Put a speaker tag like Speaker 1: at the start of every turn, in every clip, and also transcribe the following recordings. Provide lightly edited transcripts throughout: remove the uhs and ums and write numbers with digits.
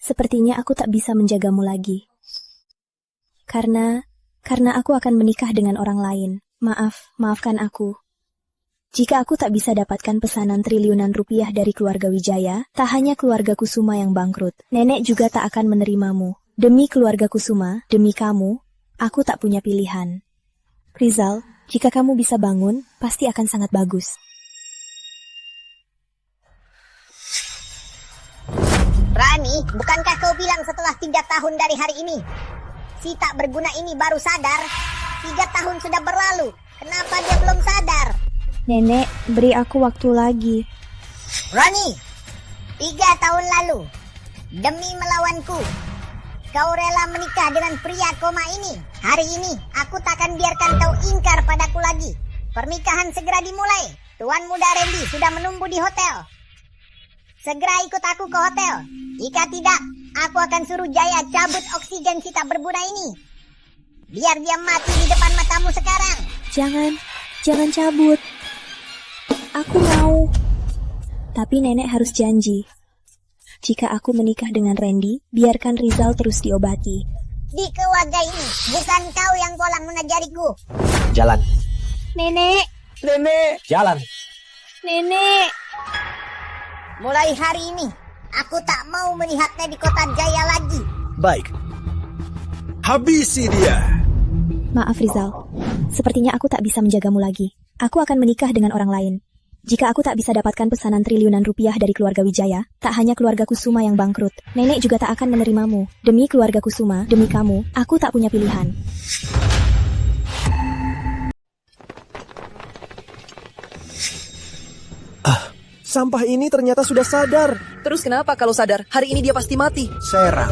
Speaker 1: sepertinya aku tak bisa menjagamu lagi. Karena aku akan menikah dengan orang lain. Maafkan aku. Jika aku tak bisa dapatkan pesanan triliunan rupiah dari keluarga Wijaya, tak hanya keluarga Kusuma yang bangkrut, nenek juga tak akan menerimamu. Demi keluarga Kusuma, demi kamu, aku tak punya pilihan. Rizal, jika kamu bisa bangun, pasti akan sangat bagus.
Speaker 2: Rani, bukankah kau bilang setelah 3 tahun dari hari ini? Si tak berguna ini baru sadar. 3 tahun sudah berlalu. Kenapa dia belum sadar?
Speaker 1: Nenek, beri aku waktu lagi.
Speaker 2: Rani, 3 tahun lalu, demi melawanku, kau rela menikah dengan pria koma ini. Hari ini, aku takkan biarkan kau ingkar padaku lagi. Pernikahan segera dimulai. Tuan muda Randy sudah menunggu di hotel. Segera ikut aku ke hotel. Jika tidak, aku akan suruh Jaya cabut oksigen si tak berguna ini. Biar dia mati di depan matamu sekarang.
Speaker 1: Jangan cabut. Aku mau. Tapi nenek harus janji. Jika aku menikah dengan Randy, biarkan Rizal terus diobati.
Speaker 2: Di keluarga ini, bukan kau yang polang mengajariku.
Speaker 3: Jalan.
Speaker 1: Nenek.
Speaker 3: Jalan.
Speaker 1: Nenek.
Speaker 2: Mulai hari ini, aku tak mau melihatnya di kota Jaya lagi.
Speaker 4: Baik. Habisi dia.
Speaker 1: Maaf Rizal, sepertinya aku tak bisa menjagamu lagi. Aku akan menikah dengan orang lain. Jika aku tak bisa dapatkan pesanan triliunan rupiah dari keluarga Wijaya, tak hanya keluarga Kusuma yang bangkrut, nenek juga tak akan menerimamu. Demi keluarga Kusuma, demi kamu, aku tak punya pilihan.
Speaker 4: Sampah ini ternyata sudah sadar.
Speaker 3: Terus kenapa kalau sadar? Hari ini dia pasti mati.
Speaker 4: Serang.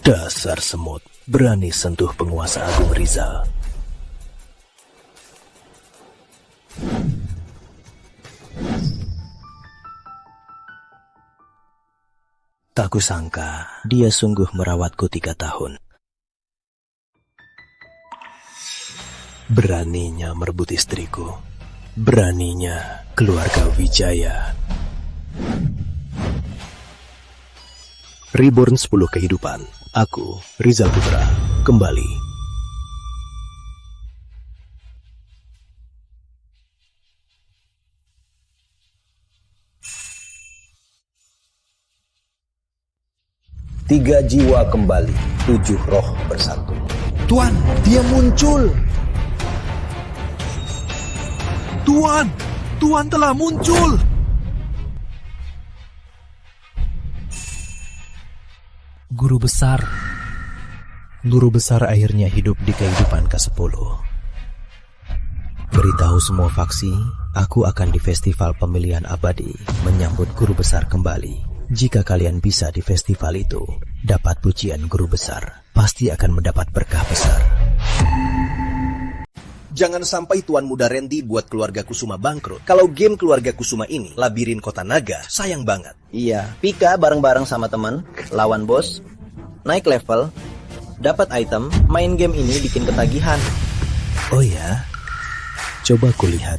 Speaker 4: Dasar semut, berani sentuh penguasa agung Rizal. Tak kusangka, dia sungguh merawatku 3 tahun. Beraninya merebut istriku. Beraninya keluarga Wijaya. Reborn 10 kehidupan. Aku, Rizal Putra, kembali.
Speaker 5: Tiga jiwa kembali, 7 roh bersatu.
Speaker 4: Tuan, dia muncul. Tuan telah muncul. Guru besar akhirnya hidup di kehidupan ke-10. Beritahu semua faksi, aku akan di festival pemilihan abadi menyambut guru besar kembali. Jika kalian bisa di festival itu, dapat pujian guru besar, pasti akan mendapat berkah besar.
Speaker 6: Jangan sampai Tuan Muda Randy buat keluarga Kusuma bangkrut. Kalau game keluarga Kusuma ini, Labirin Kota Naga, sayang banget.
Speaker 5: Iya, Pika bareng-bareng sama teman, lawan bos, naik level, dapat item, main game ini bikin ketagihan.
Speaker 4: Oh ya? Coba kulihat.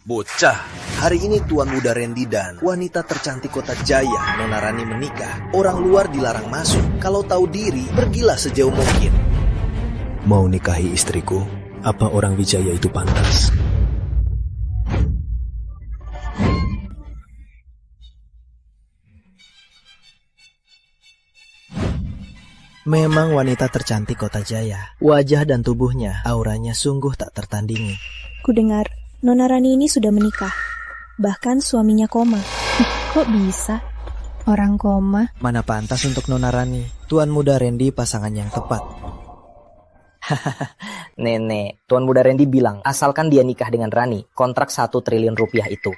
Speaker 6: Bocah, hari ini Tuan Muda Randy dan wanita tercantik Kota Jaya, Nona Rani menikah. Orang luar dilarang masuk. Kalau tahu diri, pergilah sejauh mungkin.
Speaker 4: Mau nikahi istriku? Apa orang Wijaya itu pantas? Memang wanita tercantik Kota Jaya. Wajah dan tubuhnya, auranya sungguh tak tertandingi.
Speaker 1: Kudengar, Nona Rani ini sudah menikah. Bahkan suaminya koma. Kok bisa? Orang koma?
Speaker 7: Mana pantas untuk Nona Rani. Tuan Muda Randy pasangan yang tepat.
Speaker 3: Nenek, Tuan Muda Randy bilang, asalkan dia nikah dengan Rani, kontrak 1 triliun rupiah itu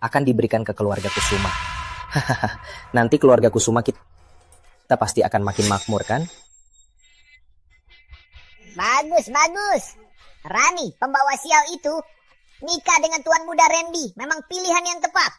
Speaker 3: akan diberikan ke keluarga Kusuma. Nanti keluarga Kusuma kita pasti akan makin makmur, kan?
Speaker 2: Bagus. Rani, pembawa sial itu, nikah dengan Tuan Muda Randy memang pilihan yang tepat.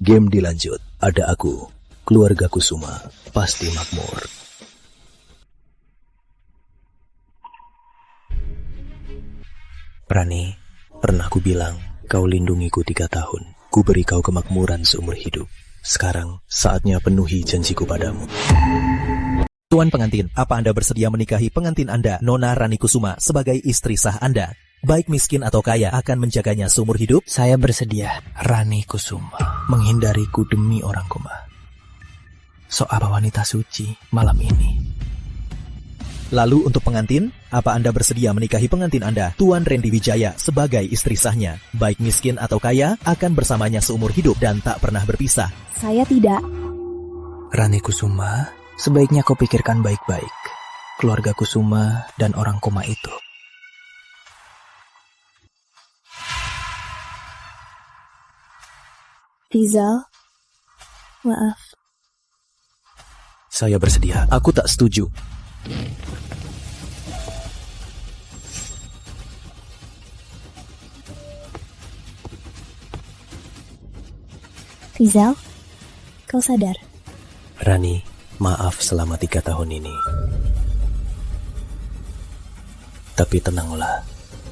Speaker 4: Game dilanjut. Ada aku, keluarga Kusuma, pasti makmur. Rani, pernah ku bilang, kau lindungiku 3 tahun. Ku beri kau kemakmuran seumur hidup. Sekarang, saatnya penuhi janjiku padamu. Tuan pengantin, apa Anda bersedia menikahi pengantin Anda, Nona Rani Kusuma, sebagai istri sah Anda? Baik miskin atau kaya, akan menjaganya seumur hidup?
Speaker 7: Saya bersedia. Rani Kusuma menghindariku demi orang koma. Soal wanita suci malam ini.
Speaker 4: Lalu untuk pengantin, apa Anda bersedia menikahi pengantin Anda, Tuan Randy Wijaya, sebagai istri sahnya? Baik miskin atau kaya, akan bersamanya seumur hidup dan tak pernah berpisah.
Speaker 1: Saya tidak.
Speaker 7: Rani Kusuma, sebaiknya kau pikirkan baik-baik. Keluarga Kusuma dan orang koma itu.
Speaker 1: Rizal, maaf.
Speaker 4: Saya bersedia. Aku tak setuju.
Speaker 1: Rizal, kau sadar?
Speaker 4: Rani, maaf selama 3 tahun ini. Tapi tenanglah,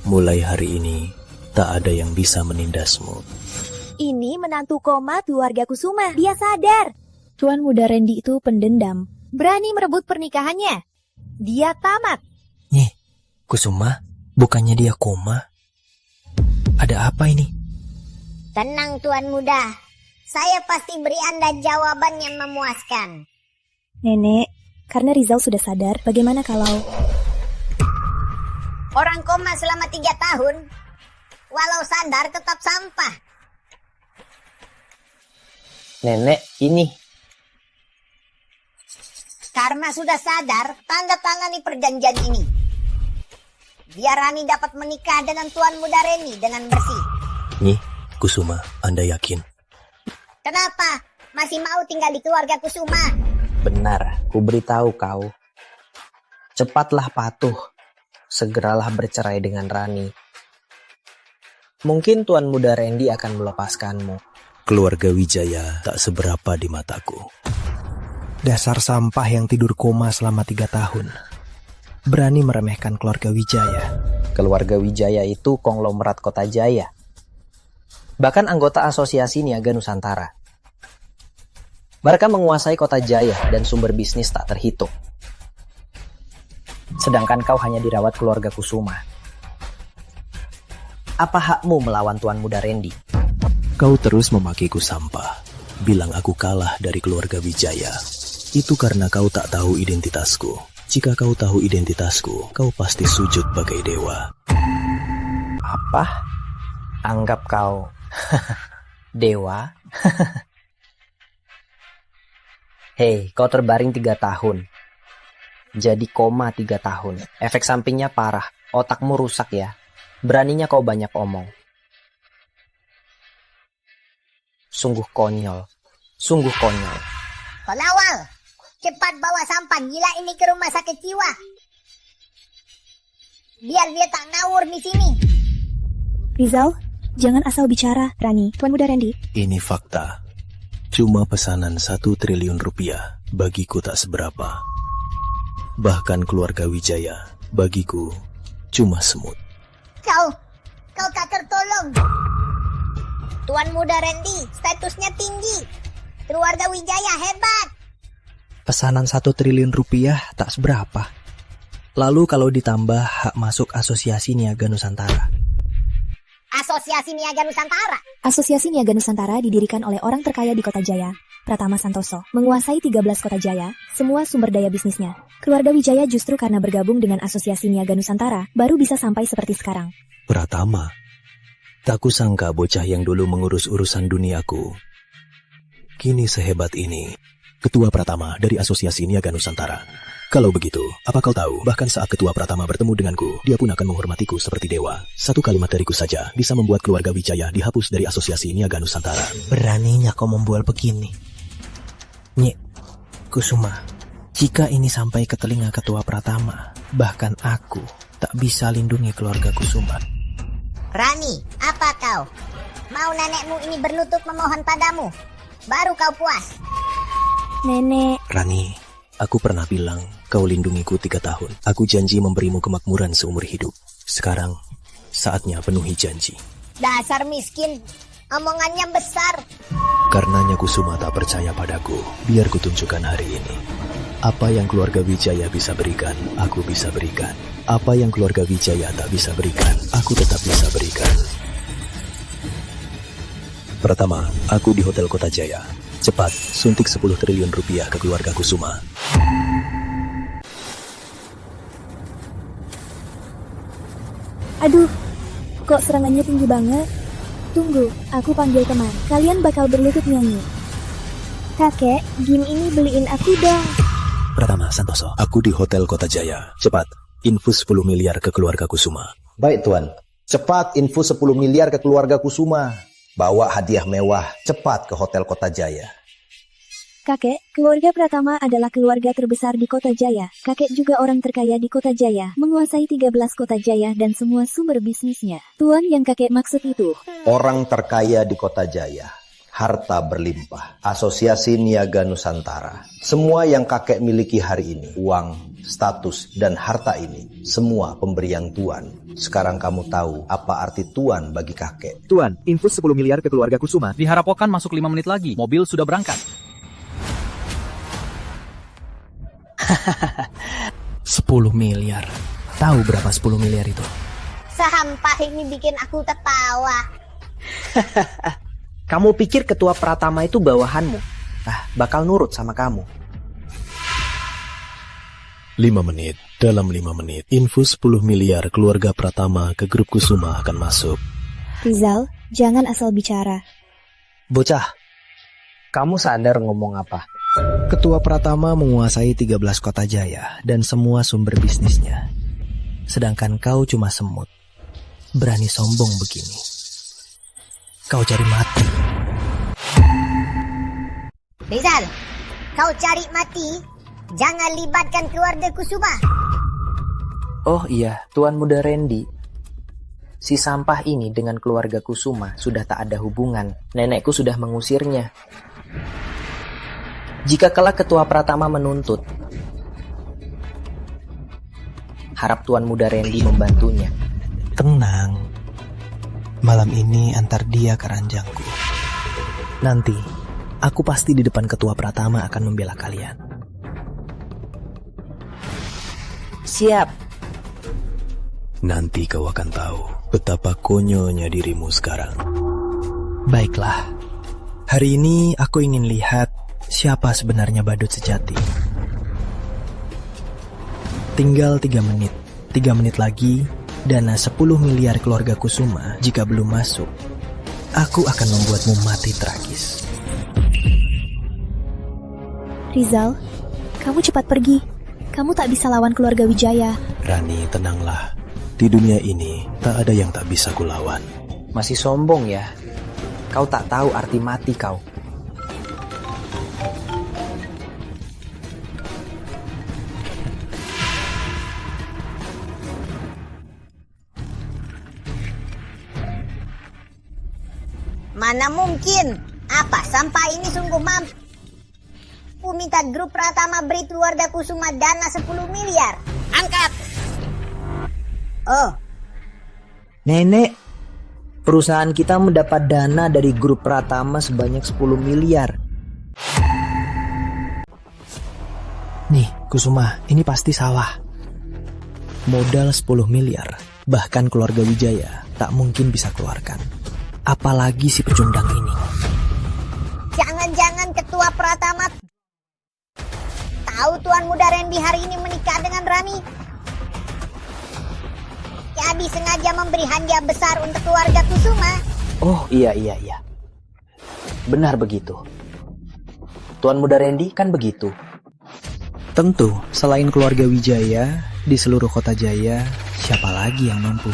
Speaker 4: mulai hari ini tak ada yang bisa menindasmu.
Speaker 8: Ini menantu koma keluarga Kusuma. Dia sadar.
Speaker 1: Tuan muda Randy itu pendendam.
Speaker 8: Berani merebut pernikahannya. Dia tamat.
Speaker 7: Nih, Kusuma, bukannya dia koma? Ada apa ini?
Speaker 2: Tenang Tuan Muda. Saya pasti beri Anda jawaban yang memuaskan.
Speaker 1: Nenek, karena Rizal sudah sadar, bagaimana kalau...
Speaker 2: Orang koma selama 3 tahun, walau sadar tetap sampah.
Speaker 3: Nenek, ini.
Speaker 2: Karena sudah sadar, tanda tangani perjanjian ini. Biar Rani dapat menikah dengan Tuan Muda Reni dengan bersih.
Speaker 4: Nih, Kusuma, Anda yakin?
Speaker 2: Kenapa? Masih mau tinggal di keluarga Kusuma?
Speaker 3: Benar, ku beritahu kau. Cepatlah patuh. Segeralah bercerai dengan Rani. Mungkin Tuan Muda Randy akan melepaskanmu.
Speaker 4: Keluarga Wijaya tak seberapa di mataku.
Speaker 7: Dasar sampah yang tidur koma selama 3 tahun. Berani meremehkan keluarga Wijaya.
Speaker 3: Keluarga Wijaya itu konglomerat Kota Jaya. Bahkan anggota Asosiasi Niaga Nusantara. Mereka menguasai Kota Jaya dan sumber bisnis tak terhitung. Sedangkan kau hanya dirawat keluarga Kusuma. Apa hakmu melawan Tuan Muda Randy?
Speaker 4: Kau terus memakiku sampah. Bilang aku kalah dari keluarga Wijaya. Itu karena kau tak tahu identitasku. Jika kau tahu identitasku, kau pasti sujud bagai dewa.
Speaker 3: Apa? Anggap kau dewa? Hei, kau terbaring 3 tahun. Jadi koma 3 tahun. Efek sampingnya parah. Otakmu rusak ya. Beraninya kau banyak omong. Sungguh konyol. Sungguh konyol.
Speaker 2: Pelawal, cepat bawa sampah gila ini ke rumah sakit jiwa. Biar dia tak ngawur di sini.
Speaker 1: Rizal, jangan asal bicara, Rani. Tuan Muda Randy.
Speaker 4: Ini fakta. Cuma pesanan 1 triliun rupiah bagiku tak seberapa. Bahkan keluarga Wijaya bagiku cuma semut.
Speaker 2: Kau tak tertolong. Tuan Muda Randy, statusnya tinggi. Keluarga Wijaya hebat.
Speaker 7: Pesanan 1 triliun rupiah tak seberapa. Lalu kalau ditambah hak masuk Asosiasi Niaga Nusantara.
Speaker 2: Asosiasi Niaga Nusantara.
Speaker 1: Asosiasi Niaga Nusantara didirikan oleh orang terkaya di Kota Jaya, Pratama Santoso, menguasai 13 kota Jaya, semua sumber daya bisnisnya. Keluarga Wijaya justru karena bergabung dengan Asosiasi Niaga Nusantara, baru bisa sampai seperti sekarang.
Speaker 4: Pratama? Tak kusangka bocah yang dulu mengurus urusan duniaku kini sehebat ini. Ketua Pratama dari Asosiasi Niaga Nusantara. Kalau begitu, apa kau tahu, bahkan saat Ketua Pratama bertemu denganku, dia pun akan menghormatiku seperti dewa. 1 kalimat dariku saja bisa membuat keluarga Wijaya dihapus dari Asosiasi Niaga Nusantara.
Speaker 7: Beraninya kau membual begini. Nyik, Kusuma, jika ini sampai ke telinga Ketua Pratama, bahkan aku tak bisa lindungi keluarga Kusuma.
Speaker 2: Rani, apa kau? Mau nenekmu ini berlutut memohon padamu? baru kau puas.
Speaker 1: Nenek,
Speaker 4: Rani, aku pernah bilang kau lindungiku 3 tahun. Aku janji memberimu kemakmuran seumur hidup. Sekarang, saatnya penuhi janji.
Speaker 2: Dasar miskin, omongannya besar.
Speaker 4: Karenanya Kusuma tak percaya padaku. Biar kutunjukkan hari ini. Apa yang keluarga Wijaya bisa berikan, aku bisa berikan. Apa yang keluarga Wijaya tak bisa berikan, aku tetap bisa berikan. Pertama, aku di Hotel Kota Jaya. Cepat, suntik 10 triliun rupiah ke keluarga Kusuma.
Speaker 1: aduh, kok serangannya tinggi banget? Tunggu, aku panggil teman. Kalian bakal berlutut nyanyi. Kakek, game ini beliin aku dong.
Speaker 4: Pertama, Santoso. Aku di Hotel Kota Jaya. Cepat, infus 10 miliar ke keluarga Kusuma.
Speaker 5: Baik Tuan, cepat infus 10 miliar ke keluarga Kusuma. Bawa hadiah mewah, cepat ke Hotel Kota Jaya.
Speaker 1: Kakek, keluarga Pratama adalah keluarga terbesar di Kota Jaya. Kakek juga orang terkaya di Kota Jaya, menguasai 13 Kota Jaya dan semua sumber bisnisnya. Tuan yang kakek maksud itu.
Speaker 5: Orang terkaya di Kota Jaya, harta berlimpah, Asosiasi Niaga Nusantara. Semua yang kakek miliki hari ini, uang, status, dan harta ini, semua pemberian Tuan. Sekarang kamu tahu apa arti Tuan bagi kakek.
Speaker 9: Tuan, infus 10 miliar ke keluarga Kusuma. Diharapkan masuk 5 menit lagi. Mobil sudah berangkat.
Speaker 7: 10 miliar. Tahu berapa 10 miliar itu?
Speaker 2: Sampah ini bikin aku tertawa.
Speaker 3: Kamu pikir ketua Pratama itu bawahanmu? Bakal nurut sama kamu.
Speaker 4: 5 menit. Dalam 5 menit, infus 10 miliar keluarga Pratama ke grup Kusuma akan masuk.
Speaker 1: Rizal, jangan asal bicara.
Speaker 3: Bocah, kamu sadar ngomong apa?
Speaker 7: Ketua Pratama menguasai 13 kota jaya dan semua sumber bisnisnya. Sedangkan kau cuma semut. Berani sombong begini. Kau cari mati.
Speaker 2: Rizal, kau cari mati, jangan libatkan keluarga Kusuma.
Speaker 3: Oh iya, Tuan Muda Randy. Si sampah ini dengan keluarga Kusuma sudah tak ada hubungan. Nenekku sudah mengusirnya. Jika kelak ketua Pratama menuntut, harap Tuan Muda Randy membantunya.
Speaker 7: Tenang. Malam ini antar dia ke ranjangku. Nanti, aku pasti di depan ketua Pratama akan membela kalian.
Speaker 3: Siap.
Speaker 4: Nanti kau akan tahu betapa konyolnya dirimu sekarang.
Speaker 7: Baiklah. Hari ini aku ingin lihat siapa sebenarnya badut sejati. Tinggal 3 menit. 3 menit lagi, dana 10 miliar keluarga Kusuma jika belum masuk, aku akan membuatmu mati tragis.
Speaker 1: Rizal, kamu cepat pergi. Kamu tak bisa lawan keluarga Wijaya.
Speaker 4: Rani, tenanglah. Di dunia ini, tak ada yang tak bisa kulawan.
Speaker 3: Masih sombong ya? Kau tak tahu arti mati kau.
Speaker 2: Mana mungkin? Apa sampah ini sungguh mampu? Aku minta grup Pratama beri keluarga Kusuma dana 10 miliar. Angkat! Oh,
Speaker 3: Nenek, perusahaan kita mendapat dana dari grup Pratama sebanyak 10 miliar.
Speaker 7: Nih, Kusuma, ini pasti salah. Modal 10 miliar, bahkan keluarga Wijaya tak mungkin bisa keluarkan. Apalagi si pecundang ini.
Speaker 2: jangan-jangan ketua Pratama tahu Tuan Muda Randy hari ini menikah dengan Rani. Jadi sengaja memberi hadiah besar untuk keluarga Kusuma.
Speaker 3: Oh iya. Benar begitu. Tuan Muda Randy kan begitu.
Speaker 7: Tentu, selain keluarga Wijaya, di seluruh kota Jaya, siapa lagi yang mampu?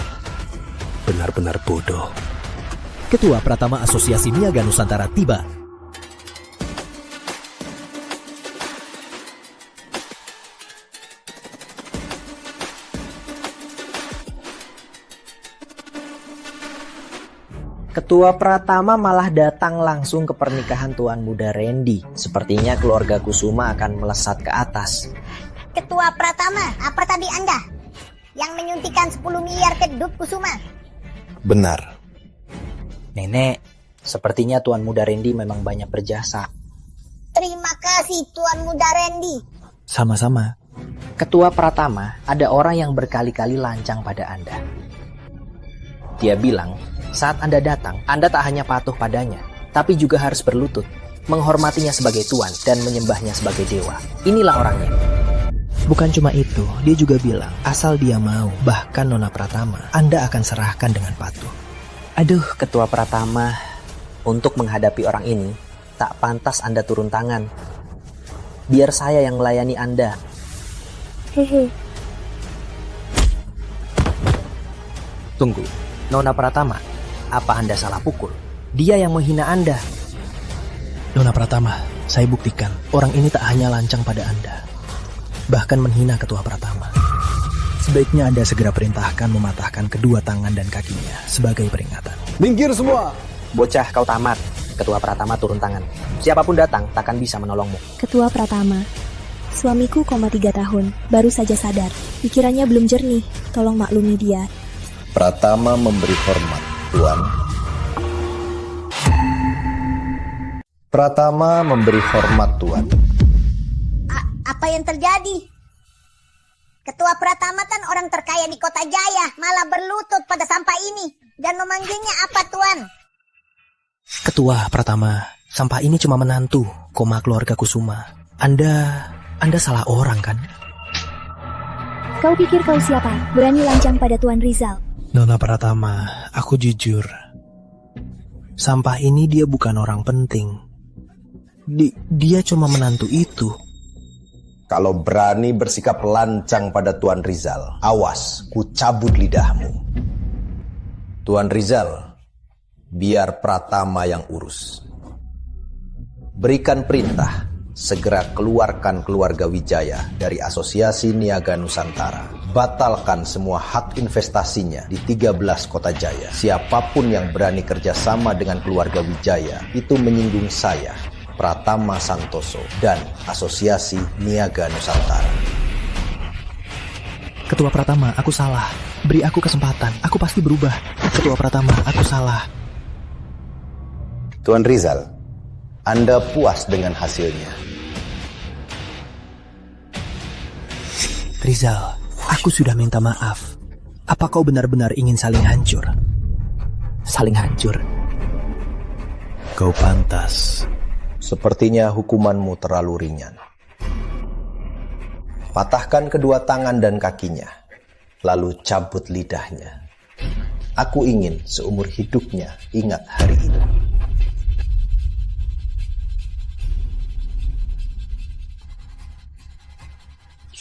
Speaker 4: Benar-benar bodoh.
Speaker 10: Ketua Pratama Asosiasi Niaga Nusantara tiba.
Speaker 3: Ketua Pratama malah datang langsung ke pernikahan Tuan Muda Randy. Sepertinya keluarga Kusuma akan melesat ke atas.
Speaker 2: Ketua Pratama, apa tadi Anda yang menyuntikkan 10 miliar ke Dup Kusuma?
Speaker 5: Benar.
Speaker 3: Nenek, sepertinya Tuan Muda Randy memang banyak berjasa.
Speaker 2: Terima kasih Tuan Muda Randy.
Speaker 7: Sama-sama.
Speaker 3: Ketua Pratama, ada orang yang berkali-kali lancang pada Anda. Dia bilang, saat Anda datang, Anda tak hanya patuh padanya, tapi juga harus berlutut, menghormatinya sebagai tuan dan menyembahnya sebagai dewa. Inilah orangnya.
Speaker 7: Bukan cuma itu, dia juga bilang, asal dia mau, bahkan Nona Pratama, Anda akan serahkan dengan patuh.
Speaker 3: Aduh, Ketua Pratama, untuk menghadapi orang ini, tak pantas Anda turun tangan. Biar saya yang melayani Anda.
Speaker 1: Hehe.
Speaker 3: Tunggu, Nona Pratama, apa Anda salah pukul? Dia yang menghina Anda.
Speaker 7: Nona Pratama, saya buktikan, orang ini tak hanya lancang pada Anda, bahkan menghina Ketua Pratama. Sebaiknya Anda segera perintahkan mematahkan kedua tangan dan kakinya sebagai peringatan.
Speaker 6: Minggir semua!
Speaker 3: Bocah, kau tamat. Ketua Pratama turun tangan. Siapapun datang, takkan bisa menolongmu.
Speaker 1: Ketua Pratama, suamiku 3 tahun, baru saja sadar. Pikirannya belum jernih, tolong maklumi dia.
Speaker 5: Pratama memberi hormat, Tuan. Pratama memberi hormat, Tuan.
Speaker 2: Apa yang terjadi? Ketua Pratama kan orang terkaya di Kota Jaya, malah berlutut pada sampah ini dan memanggilnya apa, Tuan?
Speaker 7: Ketua Pratama, sampah ini cuma menantu, keluarga Kusuma. Anda salah orang kan?
Speaker 1: Kau pikir kau siapa? Berani lancang pada Tuan Rizal?
Speaker 7: Nona Pratama, aku jujur. Sampah ini dia bukan orang penting. Dia cuma menantu itu.
Speaker 5: Kalau berani bersikap lancang pada Tuan Rizal, awas, ku cabut lidahmu. Tuan Rizal, biar Pratama yang urus. Berikan perintah, segera keluarkan keluarga Wijaya dari Asosiasi Niaga Nusantara. Batalkan semua hak investasinya di 13 Kota Jaya. Siapapun yang berani kerjasama dengan keluarga Wijaya, itu menyinggung saya, Pratama Santoso, dan Asosiasi Niaga Nusantara.
Speaker 7: Ketua Pratama, aku salah. Beri aku kesempatan, aku pasti berubah. Ketua Pratama, aku salah.
Speaker 5: Tuan Rizal, Anda puas dengan hasilnya?
Speaker 7: Rizal, aku sudah minta maaf. Apa kau benar-benar ingin saling hancur? Saling hancur?
Speaker 5: Kau pantas. Sepertinya hukumanmu terlalu ringan. Patahkan kedua tangan dan kakinya, lalu cabut lidahnya. Aku ingin seumur hidupnya ingat hari itu.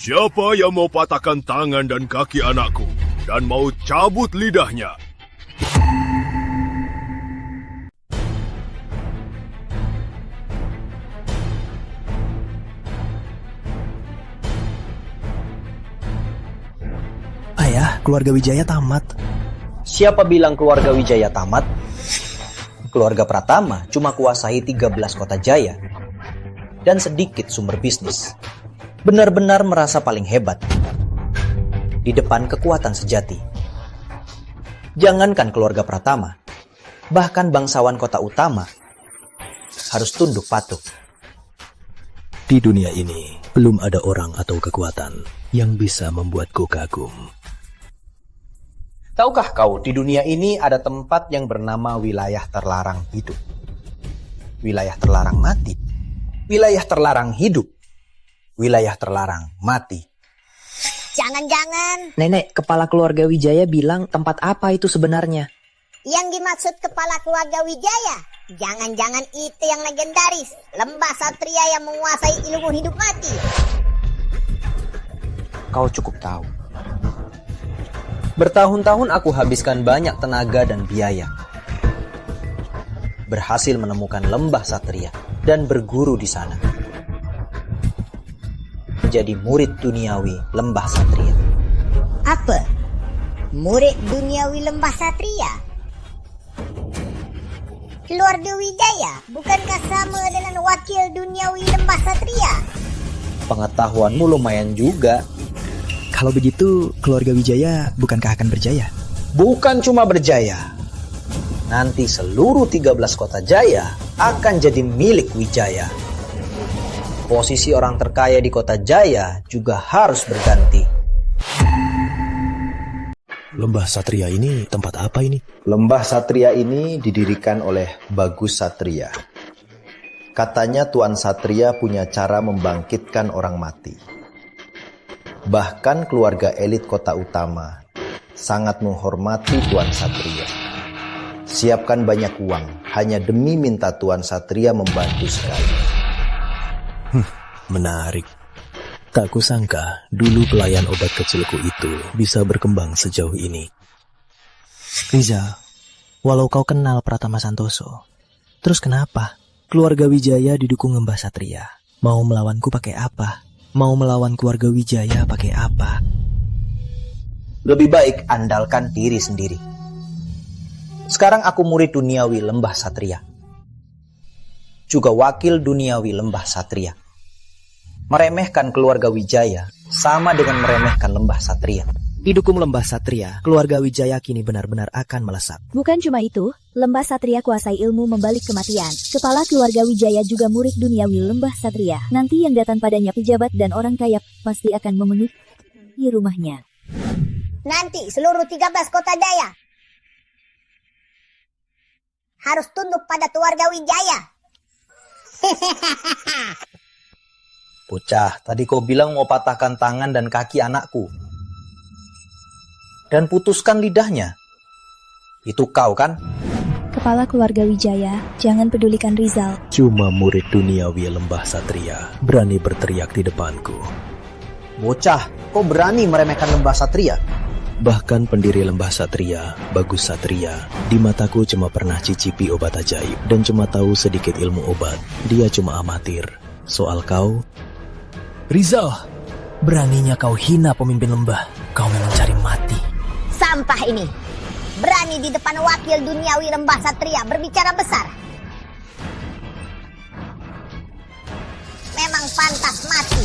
Speaker 11: Siapa yang mau patahkan tangan dan kaki anakku dan mau cabut lidahnya?
Speaker 7: Ayah, keluarga Wijaya tamat.
Speaker 3: Siapa bilang keluarga Wijaya tamat? Keluarga Pratama cuma kuasai 13 Kota Jaya dan sedikit sumber bisnis. Benar-benar merasa paling hebat di depan kekuatan sejati. Jangankan keluarga Pratama, bahkan bangsawan kota utama harus tunduk patuh.
Speaker 4: Di dunia ini, belum ada orang atau kekuatan yang bisa membuatku kagum.
Speaker 3: Tahukah kau, di dunia ini ada tempat yang bernama wilayah terlarang hidup. Wilayah terlarang mati. Wilayah terlarang hidup. Wilayah terlarang mati.
Speaker 2: Jangan-jangan
Speaker 3: Nenek, kepala keluarga Wijaya bilang tempat apa itu sebenarnya?
Speaker 2: yang dimaksud kepala keluarga Wijaya, jangan-jangan itu yang legendaris, lembah satria yang menguasai ilmu hidup mati.
Speaker 3: Kau cukup tahu. Bertahun-tahun aku habiskan banyak tenaga dan biaya. Berhasil menemukan lembah satria dan berguru di sana. Menjadi murid duniawi lembah satria.
Speaker 2: Apa? Murid duniawi lembah satria? Keluarga Wijaya bukankah sama dengan wakil duniawi lembah Satria?
Speaker 3: Pengetahuanmu lumayan juga.
Speaker 7: Kalau begitu, keluarga Wijaya bukankah akan berjaya?
Speaker 3: Bukan cuma berjaya. Nanti seluruh 13 kota jaya akan jadi milik Wijaya. Posisi orang terkaya di kota jaya juga harus berganti.
Speaker 4: Lembah Satria ini tempat apa ini?
Speaker 5: Lembah Satria ini didirikan oleh Bagus Satria. Katanya Tuan Satria punya cara membangkitkan orang mati. Bahkan keluarga elit kota utama sangat menghormati Tuan Satria. Siapkan banyak uang hanya demi minta Tuan Satria membantu sekali.
Speaker 4: Menarik. Tak kusangka dulu pelayan obat kecilku itu bisa berkembang sejauh ini.
Speaker 7: Rizal, walau kau kenal Pratama Santoso, terus kenapa keluarga Wijaya didukung Lembah Satria? Mau melawanku pakai apa? Mau melawan keluarga Wijaya pakai apa?
Speaker 3: Lebih baik andalkan diri sendiri. Sekarang aku murid duniawi Lembah Satria. Juga wakil duniawi Lembah Satria. Meremehkan keluarga Wijaya sama dengan meremehkan Lembah Satria.
Speaker 7: Didukung Lembah Satria, keluarga Wijaya kini benar-benar akan melesat.
Speaker 8: Bukan cuma itu, Lembah Satria kuasai ilmu membalik kematian. Kepala keluarga Wijaya juga murid duniawi Lembah Satria. Nanti yang datang padanya pejabat dan orang kaya pasti akan memenuhi rumahnya.
Speaker 2: Nanti seluruh 13 kota jaya harus tunduk pada keluarga Wijaya.
Speaker 3: Bocah, tadi kau bilang mau patahkan tangan dan kaki anakku. Dan putuskan lidahnya. Itu kau kan?
Speaker 1: Kepala keluarga Wijaya, jangan pedulikan Rizal.
Speaker 4: Cuma murid duniawi Lembah Satria berani berteriak di depanku.
Speaker 3: Bocah, kau berani meremehkan Lembah Satria?
Speaker 4: Bahkan pendiri Lembah Satria, Bagus Satria, di mataku cuma pernah cicipi obat ajaib dan cuma tahu sedikit ilmu obat. Dia cuma amatir. Soal kau,
Speaker 7: Rizal, beraninya kau hina pemimpin lembah. Kau memang cari mati.
Speaker 2: Sampah ini. Berani di depan wakil duniawi Lembah Satria berbicara besar. Memang pantas mati.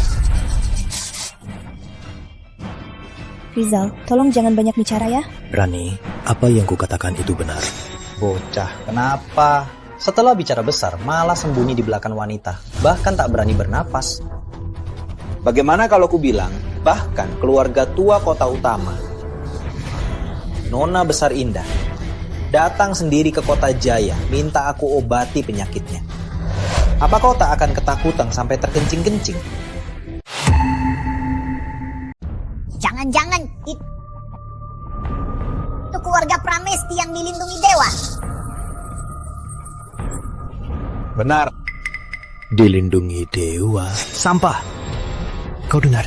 Speaker 1: Rizal, tolong jangan banyak bicara ya.
Speaker 4: Rani, apa yang kukatakan itu benar.
Speaker 3: Bocah, kenapa? Setelah bicara besar, malah sembunyi di belakang wanita. Bahkan tak berani bernapas. Bagaimana kalau ku bilang, bahkan keluarga tua kota utama, Nona Besar Indah, datang sendiri ke kota Jaya, minta aku obati penyakitnya. Apa kau tak akan ketakutan sampai terkencing-kencing?
Speaker 2: Jangan-jangan itu keluarga Pramesti yang dilindungi dewa.
Speaker 4: Benar. Dilindungi dewa.
Speaker 7: Sampah. Kau dengar?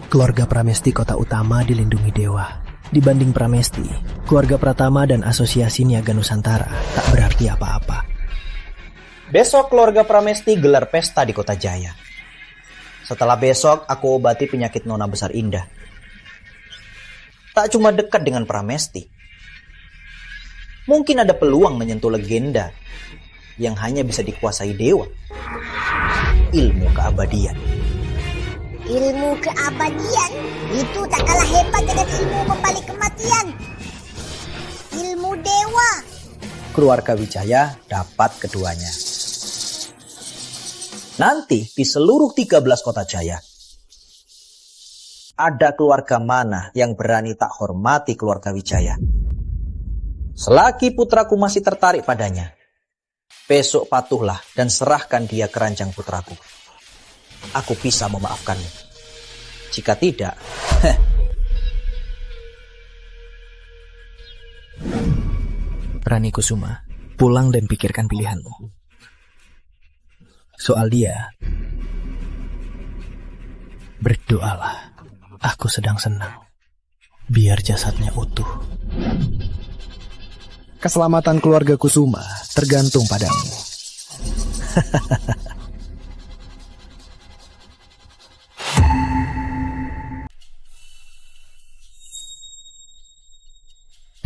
Speaker 7: Keluarga Pramesti kota utama dilindungi dewa. Dibanding Pramesti, keluarga Pratama dan Asosiasi Niaga Nusantara tak berarti apa-apa.
Speaker 3: Besok keluarga Pramesti gelar pesta di kota Jaya. Setelah besok aku obati penyakit Nona Besar Indah. Tak cuma dekat dengan Pramesti. Mungkin ada peluang menyentuh legenda yang hanya bisa dikuasai dewa. Ilmu keabadian.
Speaker 2: Ilmu keabadian itu tak kalah hebat dengan ilmu membalik kematian. Ilmu dewa.
Speaker 3: Keluarga Wijaya dapat keduanya. Nanti di seluruh 13 kota jaya, ada keluarga mana yang berani tak hormati keluarga Wijaya? Selagi putraku masih tertarik padanya, besok patuhlah dan serahkan dia ke ranjang putraku. Aku bisa memaafkanmu. Jika tidak,
Speaker 7: Rani Kusuma, pulang dan pikirkan pilihanmu. Soal dia, berdoalah. Aku sedang senang. Biar jasadnya utuh. Keselamatan keluarga Kusuma tergantung padamu.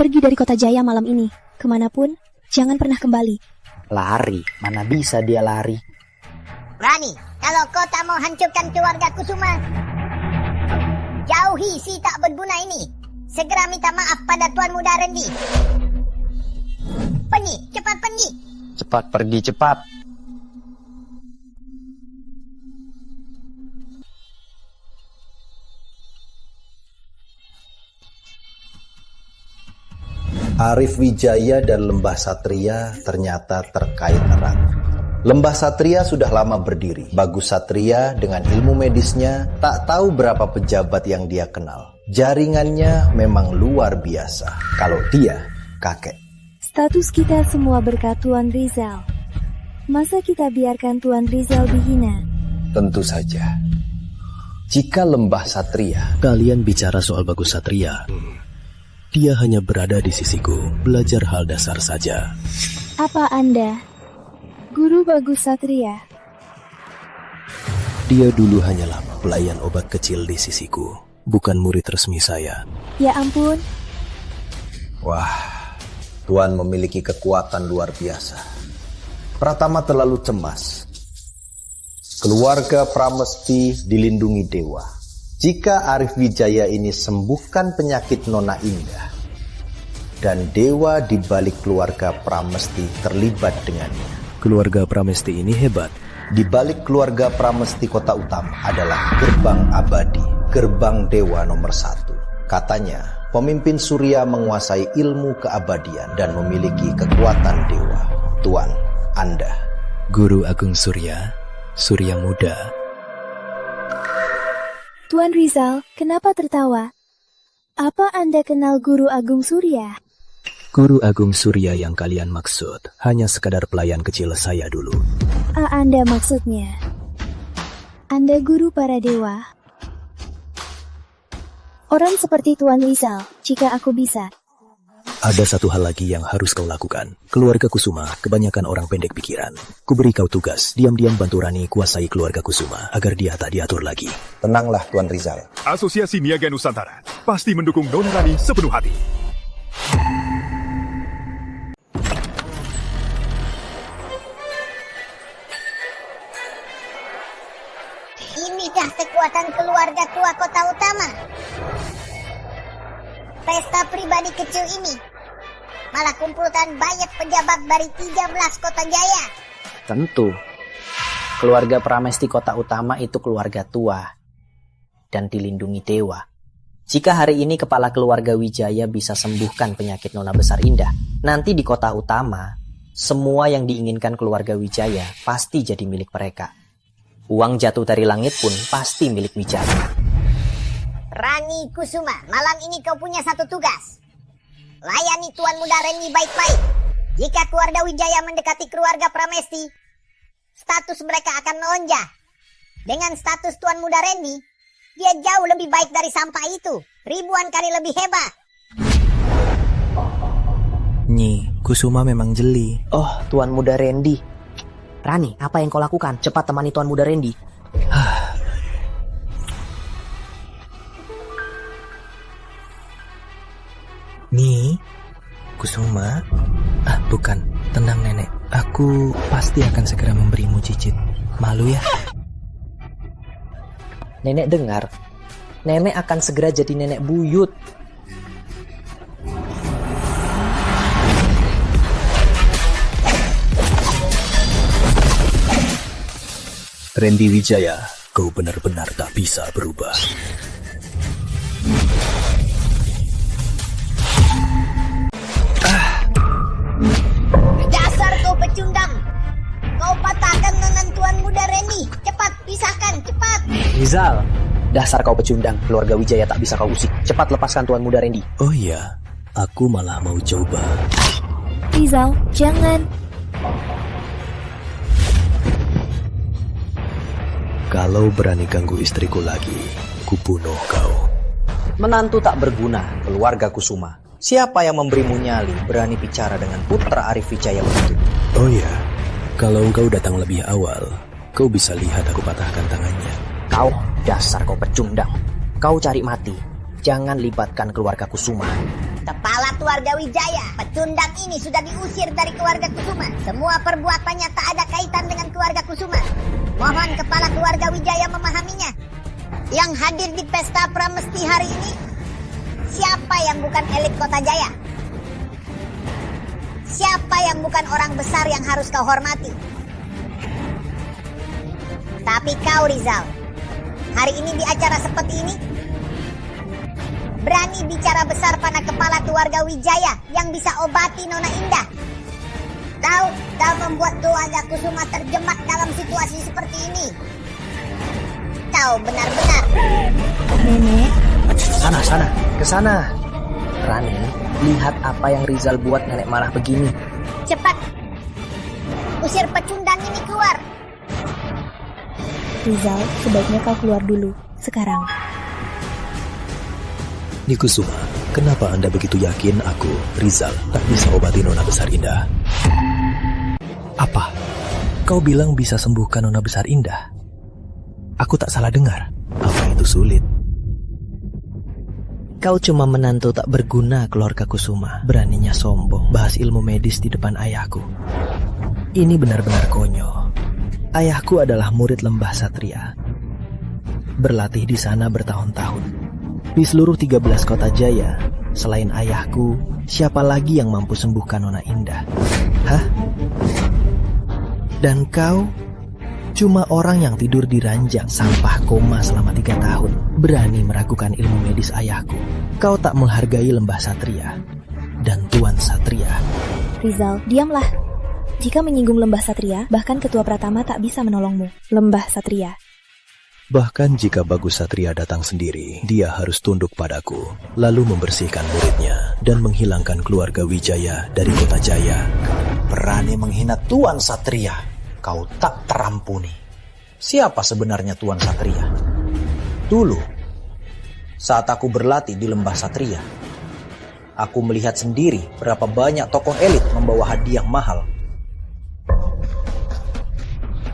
Speaker 1: Pergi dari kota Jaya malam ini. Kemanapun, jangan pernah kembali.
Speaker 3: Lari? Mana bisa dia lari?
Speaker 2: Rani, kalau kau tak mau hancurkan keluarga Kusuma, jauhi si tak berguna ini. Segera minta maaf pada Tuan Muda Randy. Pergi, cepat pergi.
Speaker 3: Cepat pergi, cepat.
Speaker 5: Arif Wijaya dan Lembah Satria ternyata terkait erat. Lembah Satria sudah lama berdiri. Bagus Satria dengan ilmu medisnya tak tahu berapa pejabat yang dia kenal. Jaringannya memang luar biasa. Kalau dia kakek.
Speaker 1: Status kita semua berkat Tuan Rizal. Masa kita biarkan Tuan Rizal dihina?
Speaker 5: Tentu saja. Jika Lembah Satria...
Speaker 4: Kalian bicara soal Bagus Satria. Dia hanya berada di sisiku, belajar hal dasar saja.
Speaker 1: Apa Anda, Guru Bagus Satria?
Speaker 4: Dia dulu hanyalah pelayan obat kecil di sisiku, bukan murid resmi saya.
Speaker 1: Ya ampun.
Speaker 5: Wah, Tuan memiliki kekuatan luar biasa. Pratama terlalu cemas. Keluarga Pramesti dilindungi dewa. Jika Arif Wijaya ini sembuhkan penyakit Nona Indah, dan dewa di balik keluarga Pramesti terlibat dengannya.
Speaker 4: Keluarga Pramesti ini hebat.
Speaker 5: Di balik keluarga Pramesti Kota Utama adalah gerbang abadi, gerbang dewa nomor 1. Katanya, pemimpin Surya menguasai ilmu keabadian dan memiliki kekuatan dewa. Tuan, Anda.
Speaker 4: Guru Agung Surya, Surya Muda.
Speaker 1: Tuan Rizal, kenapa tertawa? Apa Anda kenal Guru Agung Surya?
Speaker 4: Guru Agung Surya yang kalian maksud hanya sekadar pelayan kecil saya dulu.
Speaker 1: Anda maksudnya? Anda guru para dewa? Orang seperti Tuan Rizal, jika aku bisa.
Speaker 4: Ada satu hal lagi yang harus kau lakukan. Keluarga Kusuma kebanyakan orang pendek pikiran. Kuberi kau tugas, diam-diam bantu Rani kuasai keluarga Kusuma agar dia tak diatur lagi.
Speaker 5: Tenanglah Tuan Rizal.
Speaker 11: Asosiasi Niaga Nusantara pasti mendukung Nona Rani sepenuh hati.
Speaker 2: Inikah kekuatan keluarga tua Kota Utama? Pesta pribadi kecil ini malah kumpulkan banyak pejabat dari 13 kota jaya.
Speaker 3: Tentu. Keluarga Pramesti Kota Utama itu keluarga tua dan dilindungi dewa. Jika hari ini kepala keluarga Wijaya bisa sembuhkan penyakit Nona Besar Indah, nanti di Kota Utama, semua yang diinginkan keluarga Wijaya pasti jadi milik mereka. Uang jatuh dari langit pun pasti milik Wijaya.
Speaker 2: Rani Kusuma, malam ini kau punya satu tugas. Layani Tuan Muda Randy baik-baik. Jika keluarga Wijaya mendekati keluarga Pramesti, status mereka akan melonjak. Dengan status Tuan Muda Randy, dia jauh lebih baik dari sampah itu. Ribuan kali lebih hebat.
Speaker 7: Nyi, Kusuma memang jeli.
Speaker 3: Oh, Tuan Muda Randy. Rani, apa yang kau lakukan? Cepat temani Tuan Muda Randy.
Speaker 7: Nyi, Kusuma? Bukan. Tenang nenek. Aku pasti akan segera memberimu cicit. Malu ya?
Speaker 3: Nenek dengar. Nenek akan segera jadi nenek buyut.
Speaker 4: Randy Wijaya, kau benar-benar tak bisa berubah.
Speaker 2: Dasar kau pecundang. Kau patahkan lengan Tuan Muda Randy. Cepat, pisahkan, cepat.
Speaker 3: Rizal, dasar kau pecundang. Keluarga Wijaya tak bisa kau usik. Cepat lepaskan Tuan Muda Randy.
Speaker 4: Oh iya, aku malah mau coba.
Speaker 1: Rizal, jangan.
Speaker 4: Kalau berani ganggu istriku lagi, kubunuh kau.
Speaker 3: Menantu tak berguna, keluarga Kusuma. Siapa yang memberimu nyali berani bicara dengan putra Arif Wijaya begitu?
Speaker 4: Oh ya, kalau engkau datang lebih awal, kau bisa lihat aku patahkan tangannya.
Speaker 3: Kau, dasar kau pecundang. Kau cari mati. Jangan libatkan keluarga Kusuma.
Speaker 2: Kepala keluarga Wijaya. Pecundang ini sudah diusir dari keluarga Kusuma. Semua perbuatannya tak ada kaitan dengan keluarga Kusuma. Mohon kepala keluarga Wijaya memahaminya. Yang hadir di pesta Pramesti hari ini, siapa yang bukan elit Kota Jaya? Siapa yang bukan orang besar yang harus kau hormati? Tapi kau, Rizal, hari ini di acara seperti ini, berani bicara besar pada kepala keluarga Wijaya yang bisa obati Nona Indah. Kau membuat keluarga Kusuma terjebak dalam situasi seperti ini. Kau benar-benar.
Speaker 1: Nenek.
Speaker 3: Sana, ke sana. Rani, lihat apa yang Rizal buat, nenek marah begini.
Speaker 2: Cepat, usir pecundang ini keluar.
Speaker 1: Rizal, sebaiknya kau keluar dulu, sekarang.
Speaker 4: Nikusuma, kenapa Anda begitu yakin aku, Rizal, tak bisa obati Nona Besar Indah? Apa? Kau bilang bisa sembuhkan Nona Besar Indah? Aku tak salah dengar. Apa itu sulit?
Speaker 7: Kau cuma menantu tak berguna keluarga Kusuma. Beraninya sombong, bahas ilmu medis di depan ayahku. Ini benar-benar konyol. Ayahku adalah murid lembah Satria. Berlatih di sana bertahun-tahun. Di seluruh 13 kota Jaya, selain ayahku, siapa lagi yang mampu sembuhkan Nona Indah? Hah? Dan kau cuma orang yang tidur di ranjang sampah koma selama 3 tahun, berani meragukan ilmu medis ayahku. Kau tak menghargai lembah Satria dan Tuan Satria.
Speaker 1: Rizal, diamlah. Jika menyinggung lembah Satria, bahkan Ketua Pratama tak bisa menolongmu. Lembah Satria.
Speaker 4: Bahkan jika Bagus Satria datang sendiri, dia harus tunduk padaku, lalu membersihkan muridnya dan menghilangkan keluarga Wijaya dari kota Jaya.
Speaker 5: Berani menghina Tuan Satria, kau tak terampuni. Siapa sebenarnya Tuan Satria? Dulu, saat aku berlatih di lembah Satria, aku melihat sendiri berapa banyak tokoh elit membawa hadiah mahal.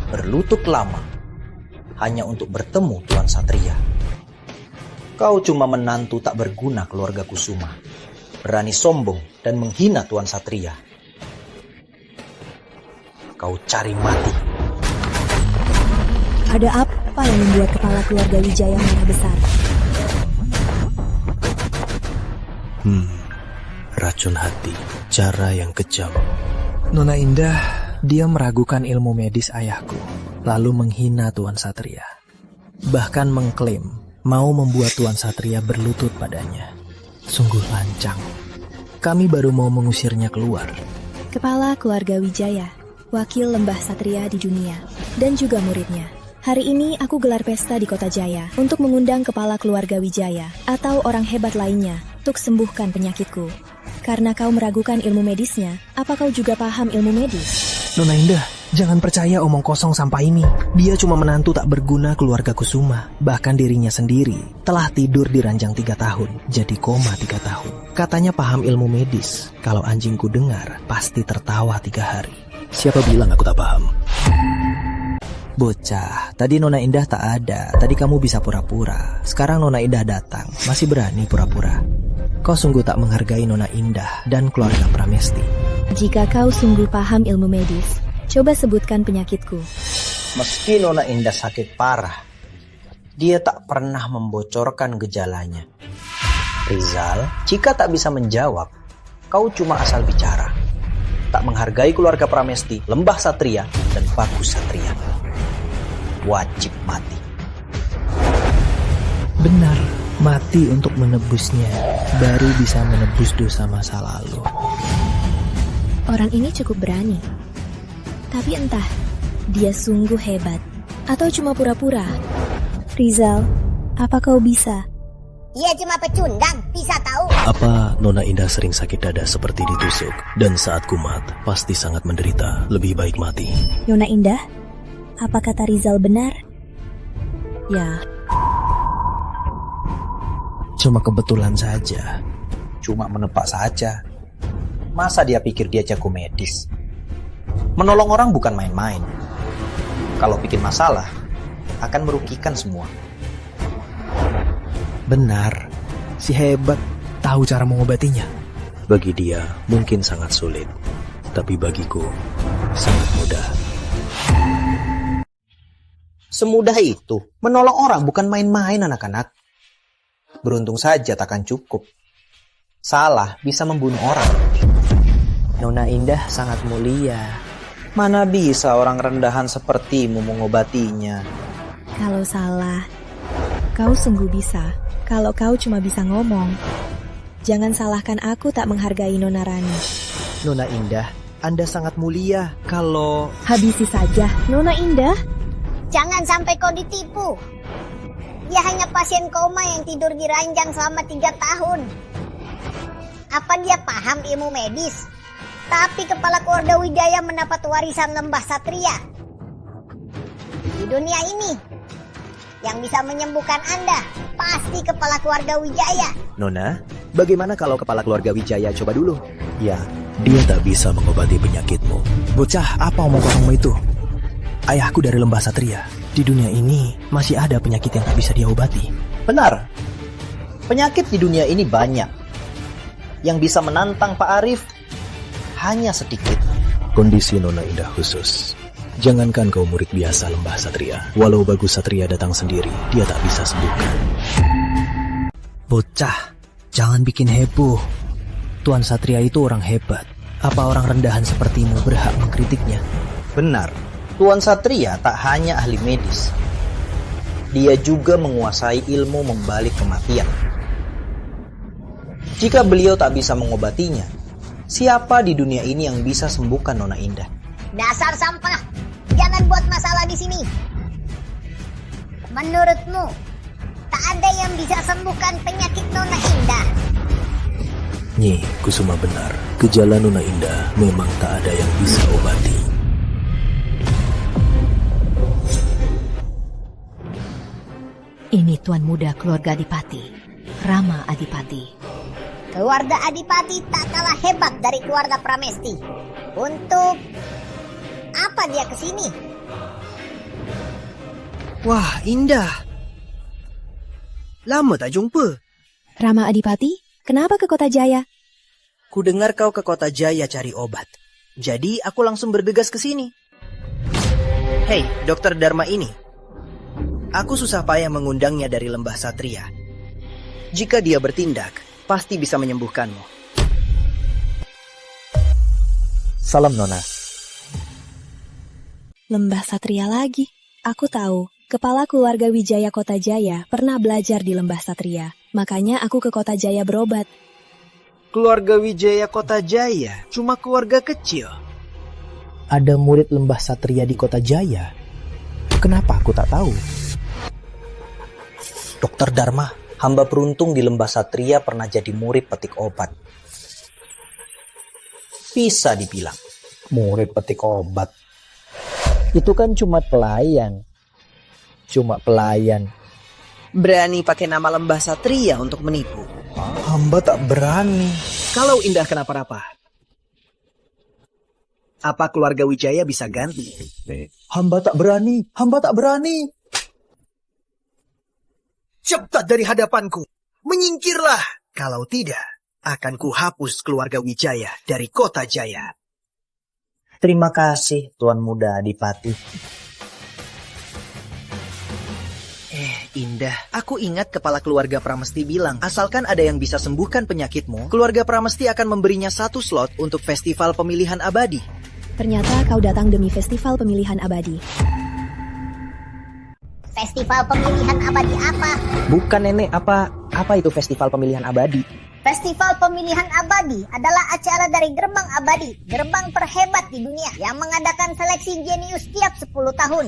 Speaker 5: Berlutut lama hanya untuk bertemu Tuan Satria. Kau cuma menantu tak berguna keluarga Kusuma, berani sombong dan menghina Tuan Satria. Kau cari mati.
Speaker 1: Ada apa yang membuat kepala keluarga Wijaya marah besar?
Speaker 4: Racun hati, cara yang kejam.
Speaker 7: Nona Indah, dia meragukan ilmu medis ayahku, lalu menghina Tuan Satria. Bahkan mengklaim mau membuat Tuan Satria berlutut padanya. Sungguh lancang. Kami baru mau mengusirnya keluar.
Speaker 1: Kepala keluarga Wijaya, wakil lembah Satria di dunia, dan juga muridnya. Hari ini aku gelar pesta di kota Jaya untuk mengundang kepala keluarga Wijaya atau orang hebat lainnya untuk sembuhkan penyakitku. Karena kau meragukan ilmu medisnya, apa kau juga paham ilmu medis?
Speaker 7: Nona Indah, jangan percaya omong kosong sampah ini. Dia cuma menantu tak berguna keluarga Kusuma. Bahkan dirinya sendiri telah tidur di ranjang 3 tahun, jadi koma 3 tahun. Katanya paham ilmu medis. Kalau anjingku dengar, pasti tertawa 3 hari.
Speaker 4: Siapa bilang aku tak paham?
Speaker 7: Bocah, tadi Nona Indah tak ada. Tadi kamu bisa pura-pura. Sekarang Nona Indah datang, masih berani pura-pura. Kau sungguh tak menghargai Nona Indah dan keluarga Pramesti.
Speaker 1: Jika kau sungguh paham ilmu medis, coba sebutkan penyakitku.
Speaker 5: Meski Nona Indah sakit parah, dia tak pernah membocorkan gejalanya. Rizal, jika tak bisa menjawab, kau cuma asal bicara. Tak menghargai keluarga Pramesti, lembah Satria, dan Bagus Satria. Wajib mati.
Speaker 7: Benar, mati untuk menebusnya, baru bisa menebus dosa masa lalu.
Speaker 1: Orang ini cukup berani. Tapi entah, dia sungguh hebat. Atau cuma pura-pura. Rizal, apa kau bisa?
Speaker 2: Ia cuma pecundang, bisa tahu.
Speaker 4: Apa Nona Indah sering sakit dada seperti ditusuk? Dan saat kumat, pasti sangat menderita. Lebih baik mati.
Speaker 1: Nona Indah, apa kata Rizal benar? Ya.
Speaker 7: Cuma kebetulan saja.
Speaker 5: Cuma menepak saja. Masa dia pikir dia jago medis? Menolong orang bukan main-main. Kalau bikin masalah, akan merugikan semua.
Speaker 7: Benar, si hebat tahu cara mengobatinya.
Speaker 4: Bagi dia mungkin sangat sulit, tapi bagiku sangat mudah.
Speaker 3: Semudah itu, menolong orang bukan main-main anak-anak. Beruntung saja takkan cukup. Salah bisa membunuh orang.
Speaker 7: Nona Indah sangat mulia.
Speaker 3: Mana bisa orang rendahan sepertimu mengobatinya?
Speaker 1: Kalau salah, kau sungguh bisa. Kalau kau cuma bisa ngomong. Jangan salahkan aku tak menghargai Nona Rani.
Speaker 7: Nona Indah, Anda sangat mulia. Kalau...
Speaker 1: Habisi saja, Nona Indah.
Speaker 2: Jangan sampai kau ditipu. Dia hanya pasien koma yang tidur di ranjang selama 3 tahun. Apa dia paham ilmu medis? Tapi kepala keluarga Wijaya mendapat warisan lembah Satria. Di dunia ini, yang bisa menyembuhkan Anda pasti kepala keluarga Wijaya.
Speaker 7: Nona, bagaimana kalau kepala keluarga Wijaya coba dulu?
Speaker 4: Ya, dia tak bisa mengobati penyakitmu.
Speaker 7: Bocah, apa omong kosongmu itu? Ayahku dari lembah Satria. Di dunia ini masih ada penyakit yang tak bisa dia obati.
Speaker 3: Benar. Penyakit di dunia ini banyak. Yang bisa menantang Pak Arif hanya sedikit.
Speaker 4: Kondisi Nona Indah khusus. Jangankan kau murid biasa lembah Satria, walau Bagus Satria datang sendiri, dia tak bisa sembuhkan.
Speaker 7: Bocah, jangan bikin heboh. Tuan Satria itu orang hebat. Apa orang rendahan sepertimu berhak mengkritiknya?
Speaker 3: Benar. Tuan Satria tak hanya ahli medis. Dia juga menguasai ilmu membalik kematian. Jika beliau tak bisa mengobatinya, siapa di dunia ini yang bisa sembuhkan Nona Indah?
Speaker 2: Dasar sampah, jangan buat masalah di sini. Menurutmu, tak ada yang bisa sembuhkan penyakit Nona Indah?
Speaker 4: Nyi, Kusuma benar. Gejala Nona Indah memang tak ada yang bisa obati.
Speaker 8: Ini tuan muda keluarga Adipati, Rama Adipati.
Speaker 2: Keluarga Adipati tak kalah hebat dari keluarga Pramesti. Untuk apa dia kesini?
Speaker 7: Wah, Indah. Lama tak jumpa.
Speaker 1: Rama Adipati, kenapa ke Kota Jaya?
Speaker 7: Ku dengar kau ke Kota Jaya cari obat. Jadi aku langsung bergegas ke sini. Hei, Dokter Dharma ini. Aku susah payah mengundangnya dari lembah Satria. Jika dia bertindak, pasti bisa menyembuhkanmu.
Speaker 4: Salam Nona.
Speaker 1: Lembah Satria lagi. Aku tahu, kepala keluarga Wijaya Kota Jaya pernah belajar di lembah Satria. Makanya aku ke Kota Jaya berobat.
Speaker 7: Keluarga Wijaya Kota Jaya cuma keluarga kecil.
Speaker 4: Ada murid lembah Satria di Kota Jaya. Kenapa aku tak tahu?
Speaker 3: Dokter Dharma, hamba beruntung di lembah Satria pernah jadi murid petik obat. Bisa dibilang.
Speaker 4: Murid petik obat. Itu kan cuma pelayan.
Speaker 7: Berani pakai nama lembah Satria untuk menipu.
Speaker 4: Hamba tak berani.
Speaker 7: Kalau Indah kenapa-napa, apa keluarga Wijaya bisa ganti?
Speaker 4: Hamba tak berani.
Speaker 7: Cepat dari hadapanku. Menyingkirlah. Kalau tidak, akan kuhapus keluarga Wijaya dari Kota Jaya.
Speaker 3: Terima kasih, Tuan Muda Adipati.
Speaker 7: Indah, aku ingat kepala keluarga Pramesti bilang, asalkan ada yang bisa sembuhkan penyakitmu, keluarga Pramesti akan memberinya 1 slot untuk festival pemilihan abadi.
Speaker 1: Ternyata kau datang demi festival pemilihan abadi.
Speaker 2: Festival pemilihan abadi apa?
Speaker 3: Bukan nenek, apa itu festival pemilihan abadi?
Speaker 2: Festival pemilihan abadi adalah acara dari Gerbang Abadi, gerbang terhebat di dunia yang mengadakan seleksi jenius tiap 10 tahun.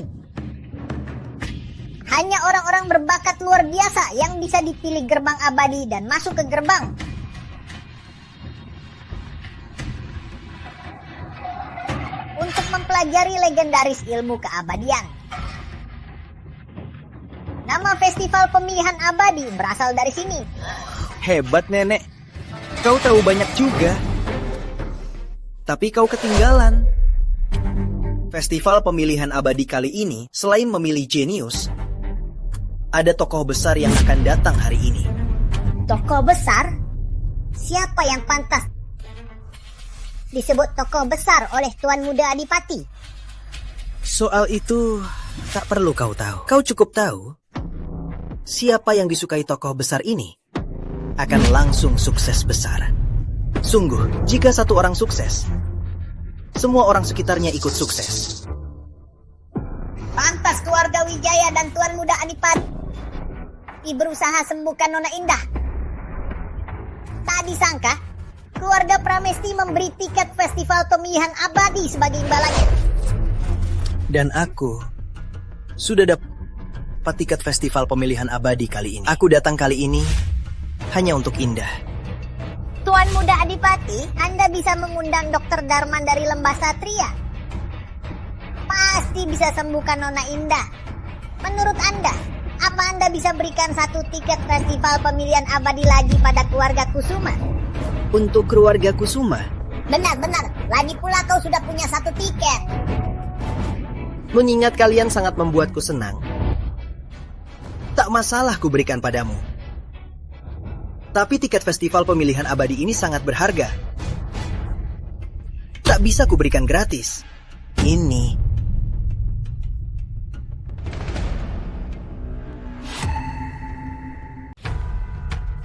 Speaker 2: Hanya orang-orang berbakat luar biasa yang bisa dipilih Gerbang Abadi dan masuk ke gerbang. Untuk mempelajari legendaris ilmu keabadian. Nama festival pemilihan abadi berasal dari sini.
Speaker 7: Hebat nenek. Kau tahu banyak juga. Tapi kau ketinggalan. Festival pemilihan abadi kali ini, selain memilih jenius, ada tokoh besar yang akan datang hari ini.
Speaker 2: Tokoh besar? Siapa yang pantas disebut tokoh besar oleh Tuan Muda Adipati?
Speaker 7: Soal itu tak perlu kau tahu. Kau cukup tahu siapa yang disukai tokoh besar ini akan langsung sukses besar. Sungguh, jika satu orang sukses, semua orang sekitarnya ikut sukses.
Speaker 2: Pantas keluarga Wijaya dan Tuan Muda Adipati berusaha sembuhkan Nona Indah. Tak disangka, keluarga Pramesti memberi tiket festival pemilihan abadi sebagai imbalannya.
Speaker 7: Dan aku sudah dapat tiket festival pemilihan abadi kali ini. Aku datang kali ini hanya untuk Indah.
Speaker 2: Tuan Muda Adipati, Anda bisa mengundang Dr. Darman dari Lembah Satria. Pasti bisa sembuhkan Nona Indah. Menurut Anda, apa Anda bisa berikan satu tiket festival pemilihan abadi lagi pada keluarga Kusuma?
Speaker 7: Untuk keluarga Kusuma?
Speaker 2: Benar-benar, lagi pula kau sudah punya satu tiket.
Speaker 7: Mengingat kalian sangat membuatku senang, tak masalah ku berikan padamu. Tapi tiket festival pemilihan abadi ini sangat berharga. Tak bisa ku berikan gratis. Ini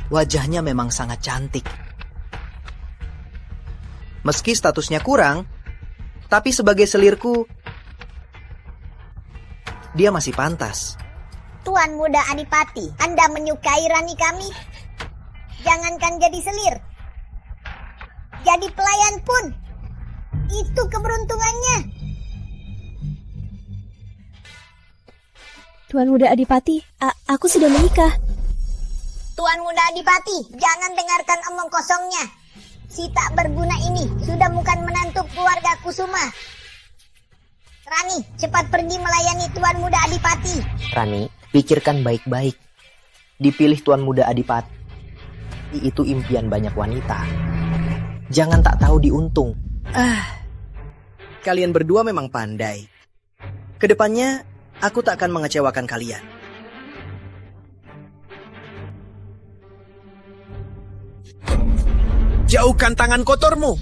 Speaker 7: wajahnya memang sangat cantik. Meski statusnya kurang, tapi sebagai selirku, dia masih pantas.
Speaker 2: Tuan Muda Adipati, Anda menyukai Rani kami? Jangankan jadi selir, jadi pelayan pun, itu keberuntungannya.
Speaker 1: Tuan Muda Adipati, aku sudah menikah.
Speaker 2: Tuan Muda Adipati, jangan dengarkan omong kosongnya. Si tak berguna ini sudah bukan menantu keluarga Kusuma. Rani, cepat pergi melayani Tuan Muda Adipati.
Speaker 3: Rani, pikirkan baik-baik. Dipilih Tuan Muda Adipati itu impian banyak wanita. Jangan tak tahu diuntung.
Speaker 7: Kalian berdua memang pandai. Kedepannya, aku tak akan mengecewakan kalian.
Speaker 6: Jauhkan tangan kotormu.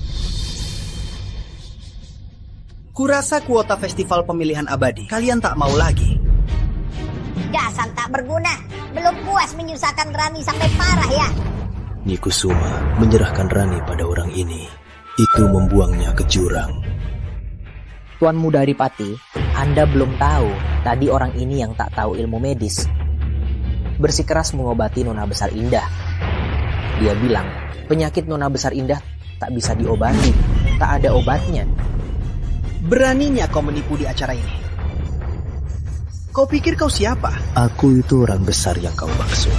Speaker 7: Kurasa kuota festival pemilihan abadi kalian tak mau lagi.
Speaker 2: Dasar tak berguna. Belum puas menyusahkan Rani sampai parah ya.
Speaker 4: Nyi Kusuma menyerahkan Rani pada orang ini. Itu membuangnya ke jurang.
Speaker 3: Tuan Muda Adipati, Anda belum tahu. Tadi orang ini yang tak tahu ilmu medis bersikeras mengobati Nona Besar Indah. Dia bilang, penyakit Nona Besar Indah tak bisa diobati. Tak ada obatnya.
Speaker 7: Beraninya kau menipu di acara ini. Kau pikir kau siapa?
Speaker 4: Aku itu orang besar yang kau maksud.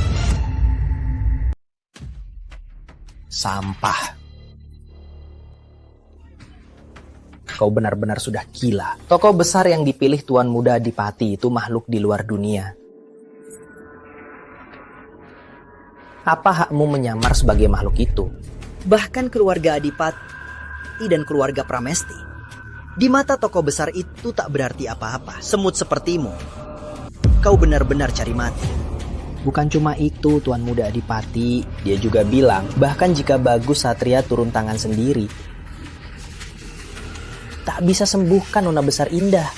Speaker 7: Sampah.
Speaker 3: Kau benar-benar sudah gila. Tokoh besar yang dipilih Tuan Muda Adipati itu makhluk di luar dunia. Apa hakmu menyamar sebagai makhluk itu?
Speaker 7: Bahkan keluarga Adipati dan keluarga Pramesti, di mata tokoh besar itu tak berarti apa-apa. Semut sepertimu, kau benar-benar cari mati.
Speaker 3: Bukan cuma itu, Tuan Muda Adipati. Dia juga bilang, bahkan jika Bagus Satria turun tangan sendiri, tak bisa sembuhkan Nona Besar Indah.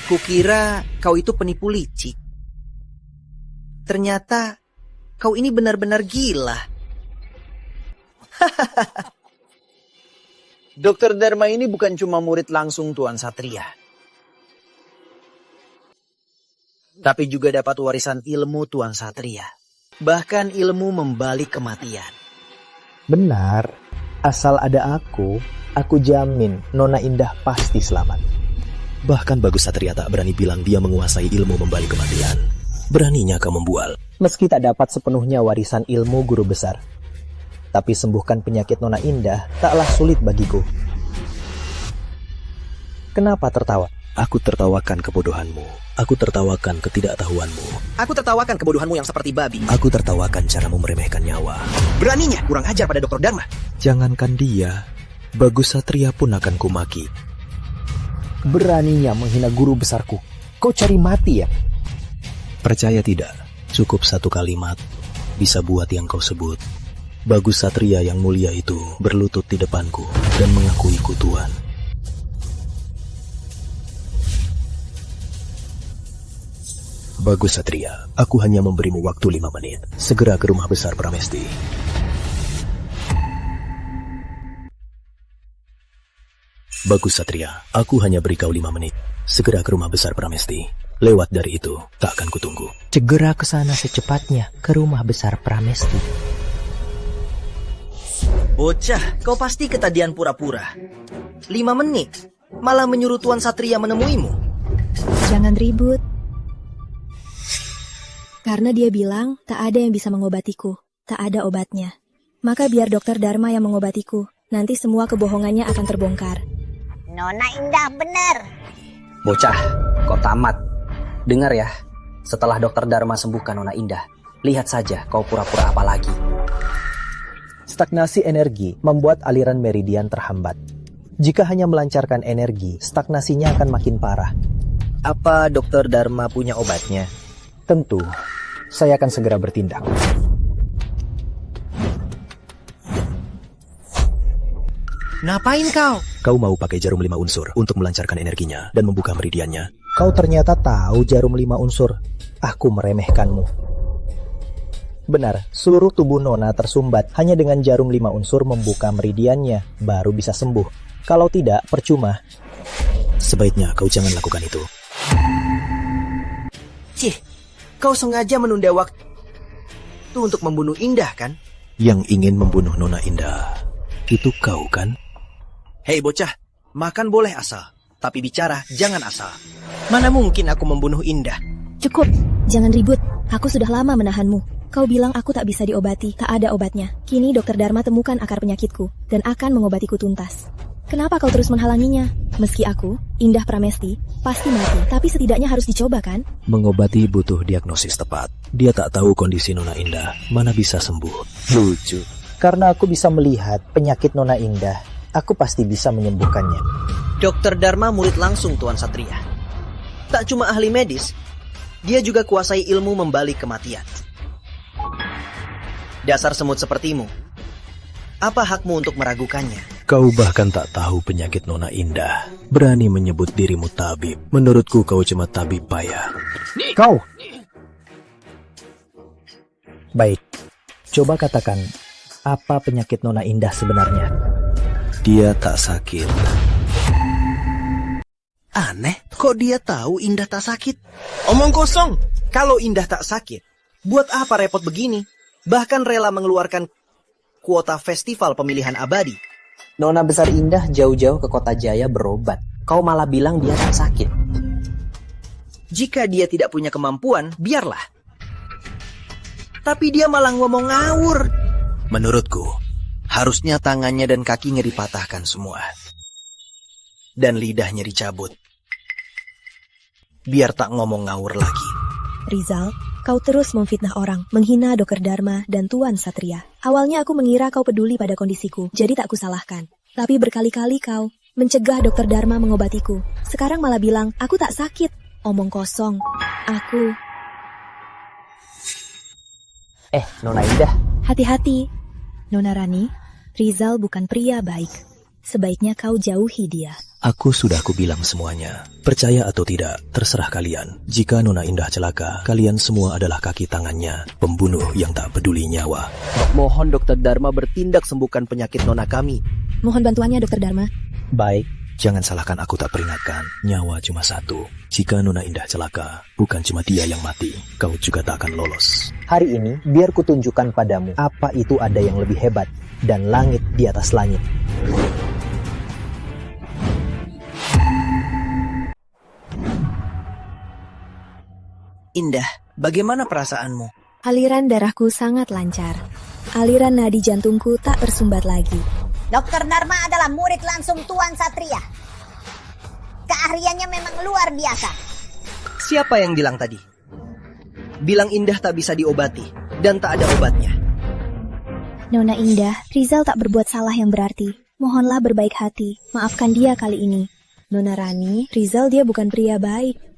Speaker 7: Kukira kau itu penipu licik. Ternyata kau ini benar-benar gila.
Speaker 6: Dr. Dharma ini bukan cuma murid langsung Tuan Satria,
Speaker 7: tapi juga dapat warisan ilmu Tuan Satria. Bahkan ilmu membalik kematian.
Speaker 10: Benar, asal ada aku jamin Nona Indah pasti selamat.
Speaker 4: Bahkan Bagus Satria tak berani bilang dia menguasai ilmu membalik kematian. Beraninya kau membual.
Speaker 10: Meski tak dapat sepenuhnya warisan ilmu guru besar, tapi sembuhkan penyakit Nona Indah taklah sulit bagiku. Kenapa tertawa?
Speaker 4: Aku tertawakan kebodohanmu. Aku tertawakan ketidaktahuanmu.
Speaker 7: Aku tertawakan kebodohanmu yang seperti babi.
Speaker 4: Aku tertawakan caramu meremehkan nyawa.
Speaker 7: Beraninya kurang ajar pada Dr. Dharma.
Speaker 4: Jangankan dia, Bagus Satria pun akan kumaki.
Speaker 10: Beraninya menghina guru besarku. Kau cari mati ya?
Speaker 4: Percaya tidak, cukup satu kalimat bisa buat yang kau sebut Bagus Satria yang mulia itu berlutut di depanku dan mengakuiku Tuan. Bagus Satria, aku hanya memberimu waktu 5 menit. Segera ke rumah besar Pramesti. Bagus Satria, aku hanya beri kau 5 menit. Segera ke rumah besar Pramesti. Lewat dari itu, tak akan kutunggu.
Speaker 7: Segera ke sana secepatnya, ke rumah besar Pramesti.
Speaker 3: Bocah, kau pasti ketadian pura-pura. 5 menit, malah menyuruh Tuan Satria menemuimu.
Speaker 1: Jangan ribut. Karena dia bilang tak ada yang bisa mengobatiku, tak ada obatnya. Maka biar dokter Dharma yang mengobatiku, nanti semua kebohongannya akan terbongkar.
Speaker 2: Nona Indah benar.
Speaker 3: Bocah, kau tamat. Dengar ya, setelah dokter Dharma sembuhkan Nona Indah, lihat saja kau pura-pura apa lagi.
Speaker 10: Stagnasi energi membuat aliran meridian terhambat. Jika hanya melancarkan energi, stagnasinya akan makin parah.
Speaker 3: Apa dokter Dharma punya obatnya?
Speaker 10: Tentu, saya akan segera bertindak.
Speaker 3: Ngapain kau?
Speaker 4: Kau mau pakai jarum 5 unsur untuk melancarkan energinya dan membuka meridiannya.
Speaker 10: Kau ternyata tahu jarum 5 unsur. Aku meremehkanmu. Benar, seluruh tubuh Nona tersumbat. Hanya dengan jarum 5 unsur membuka meridiannya, baru bisa sembuh. Kalau tidak, percuma.
Speaker 4: Sebaiknya kau jangan lakukan itu.
Speaker 3: Cih, kau sengaja menunda waktu untuk membunuh Indah, kan?
Speaker 4: Yang ingin membunuh Nona Indah, itu kau, kan?
Speaker 3: Hei bocah, makan boleh asal, tapi bicara jangan asal. Mana mungkin aku membunuh Indah?
Speaker 1: Cukup, jangan ribut. Aku sudah lama menahanmu. Kau bilang aku tak bisa diobati, tak ada obatnya. Kini dokter Dharma temukan akar penyakitku dan akan mengobatiku tuntas. Kenapa kau terus menghalanginya? Meski aku, Indah Pramesti, pasti mati, tapi setidaknya harus dicoba, kan?
Speaker 4: Mengobati butuh diagnosis tepat. Dia tak tahu kondisi Nona Indah, mana bisa sembuh.
Speaker 10: Lucu. Karena aku bisa melihat penyakit Nona Indah, aku pasti bisa menyembuhkannya.
Speaker 3: Dokter Dharma murid langsung Tuan Satria. Tak cuma ahli medis, dia juga kuasai ilmu membalik kematian. Dasar semut sepertimu, apa hakmu untuk meragukannya?
Speaker 4: Kau bahkan tak tahu penyakit Nona Indah. Berani menyebut dirimu tabib. Menurutku kau cuma tabib payah.
Speaker 10: Kau! Baik, coba katakan, apa penyakit Nona Indah sebenarnya?
Speaker 4: Dia tak sakit.
Speaker 3: Aneh, kok dia tahu Indah tak sakit? Omong kosong. Kalau Indah tak sakit, buat apa repot begini? Bahkan rela mengeluarkan kuota festival pemilihan abadi.
Speaker 12: Nona besar Indah jauh-jauh ke kota Jaya berobat. Kau malah bilang dia tak sakit.
Speaker 3: Jika dia tidak punya kemampuan, biarlah. Tapi dia malah ngomong ngawur.
Speaker 6: Menurutku, harusnya tangannya dan kakinya dipatahkan semua. Dan lidahnya dicabut. Biar tak ngomong ngawur lagi.
Speaker 1: Rizal, kau terus memfitnah orang, menghina Dokter Dharma dan Tuan Satria. Awalnya aku mengira kau peduli pada kondisiku, jadi tak kusalahkan. Tapi berkali-kali kau mencegah Dokter Dharma mengobatiku. Sekarang malah bilang, aku tak sakit. Omong kosong. Aku...
Speaker 12: Nona Indah.
Speaker 1: Hati-hati. Nona Rani, Rizal bukan pria baik. Sebaiknya kau jauhi dia.
Speaker 4: Aku sudah bilang semuanya. Percaya atau tidak, terserah kalian. Jika Nona Indah celaka, kalian semua adalah kaki tangannya, pembunuh yang tak peduli nyawa.
Speaker 3: Mohon Dokter Dharma bertindak sembuhkan penyakit Nona kami.
Speaker 1: Mohon bantuannya Dokter Dharma.
Speaker 10: Baik.
Speaker 4: Jangan salahkan aku tak peringatkan. Nyawa cuma satu. Jika Nona Indah celaka, bukan cuma dia yang mati, kau juga tak akan lolos.
Speaker 10: Hari ini, biar kutunjukkan padamu apa itu ada yang lebih hebat dan langit di atas langit.
Speaker 3: Indah, bagaimana perasaanmu?
Speaker 1: Aliran darahku sangat lancar. Aliran nadi jantungku tak tersumbat lagi.
Speaker 2: Dokter Dharma adalah murid langsung Tuan Satria. Keahliannya memang luar biasa.
Speaker 3: Siapa yang bilang tadi? Bilang Indah tak bisa diobati dan tak ada obatnya.
Speaker 1: Nona Indah, Rizal tak berbuat salah yang berarti. Mohonlah berbaik hati. Maafkan dia kali ini. Nona Rani, Rizal dia bukan pria baik.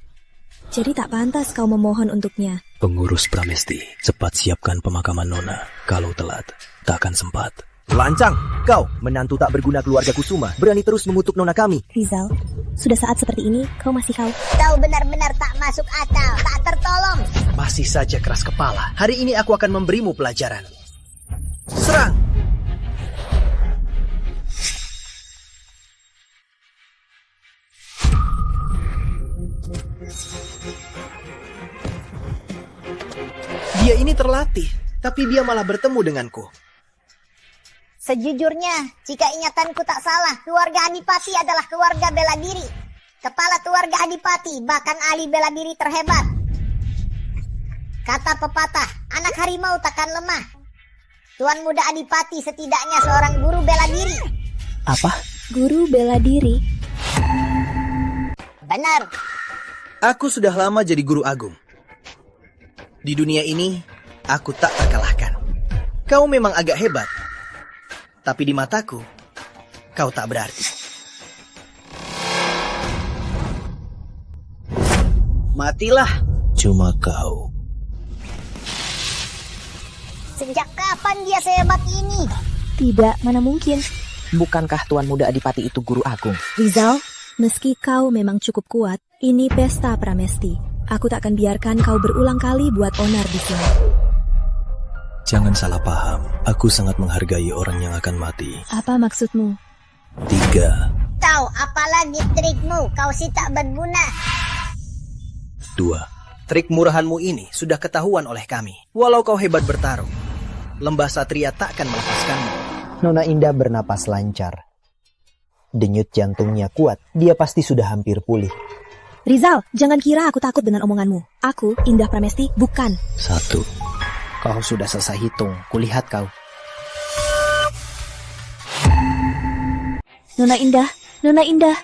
Speaker 1: Jadi tak pantas kau memohon untuknya.
Speaker 4: Pengurus Pramesti, cepat siapkan pemakaman Nona. Kalau telat, takkan sempat.
Speaker 7: Lancang, kau menantu tak berguna keluarga Kusuma, berani terus mengutuk nona kami.
Speaker 1: Rizal, sudah saat seperti ini, kau masih kau.
Speaker 2: Kau benar-benar tak masuk akal, tak tertolong.
Speaker 7: Masih saja keras kepala. Hari ini aku akan memberimu pelajaran. Serang! Dia ini terlatih, tapi dia malah bertemu denganku.
Speaker 2: Sejujurnya, jika ingatanku tak salah, keluarga Adipati adalah keluarga bela diri. Kepala keluarga Adipati, bahkan ahli bela diri terhebat. Kata pepatah, anak harimau takkan lemah. Tuan muda Adipati setidaknya seorang guru bela diri.
Speaker 7: Apa?
Speaker 1: Guru bela diri?
Speaker 2: Benar.
Speaker 7: Aku sudah lama jadi guru agung. Di dunia ini, aku tak terkalahkan. Kau memang agak hebat. Tapi di mataku, kau tak berarti. Matilah.
Speaker 4: Cuma kau.
Speaker 2: Sejak kapan dia sehebat ini?
Speaker 1: Tidak, mana mungkin.
Speaker 3: Bukankah Tuan Muda Adipati itu guru agung?
Speaker 1: Rizal, meski kau memang cukup kuat, ini pesta Pramesti. Aku tak akan biarkan kau berulang kali buat onar di sini.
Speaker 4: Jangan salah paham, aku sangat menghargai orang yang akan mati.
Speaker 1: Apa maksudmu?
Speaker 4: 3.
Speaker 2: Tahu apalagi trikmu, kau sih tak berguna.
Speaker 4: 2.
Speaker 7: Trik murahanmu ini sudah ketahuan oleh kami. Walau kau hebat bertarung, Lembah Satria tak akan melepaskanmu.
Speaker 10: Nona Indah bernapas lancar. Denyut jantungnya kuat, dia pasti sudah hampir pulih.
Speaker 1: Rizal, jangan kira aku takut dengan omonganmu. Aku, Indah Pramesti, bukan.
Speaker 4: 1.
Speaker 3: Kau sudah selesai hitung, kulihat kau.
Speaker 1: Nona Indah, Nona Indah.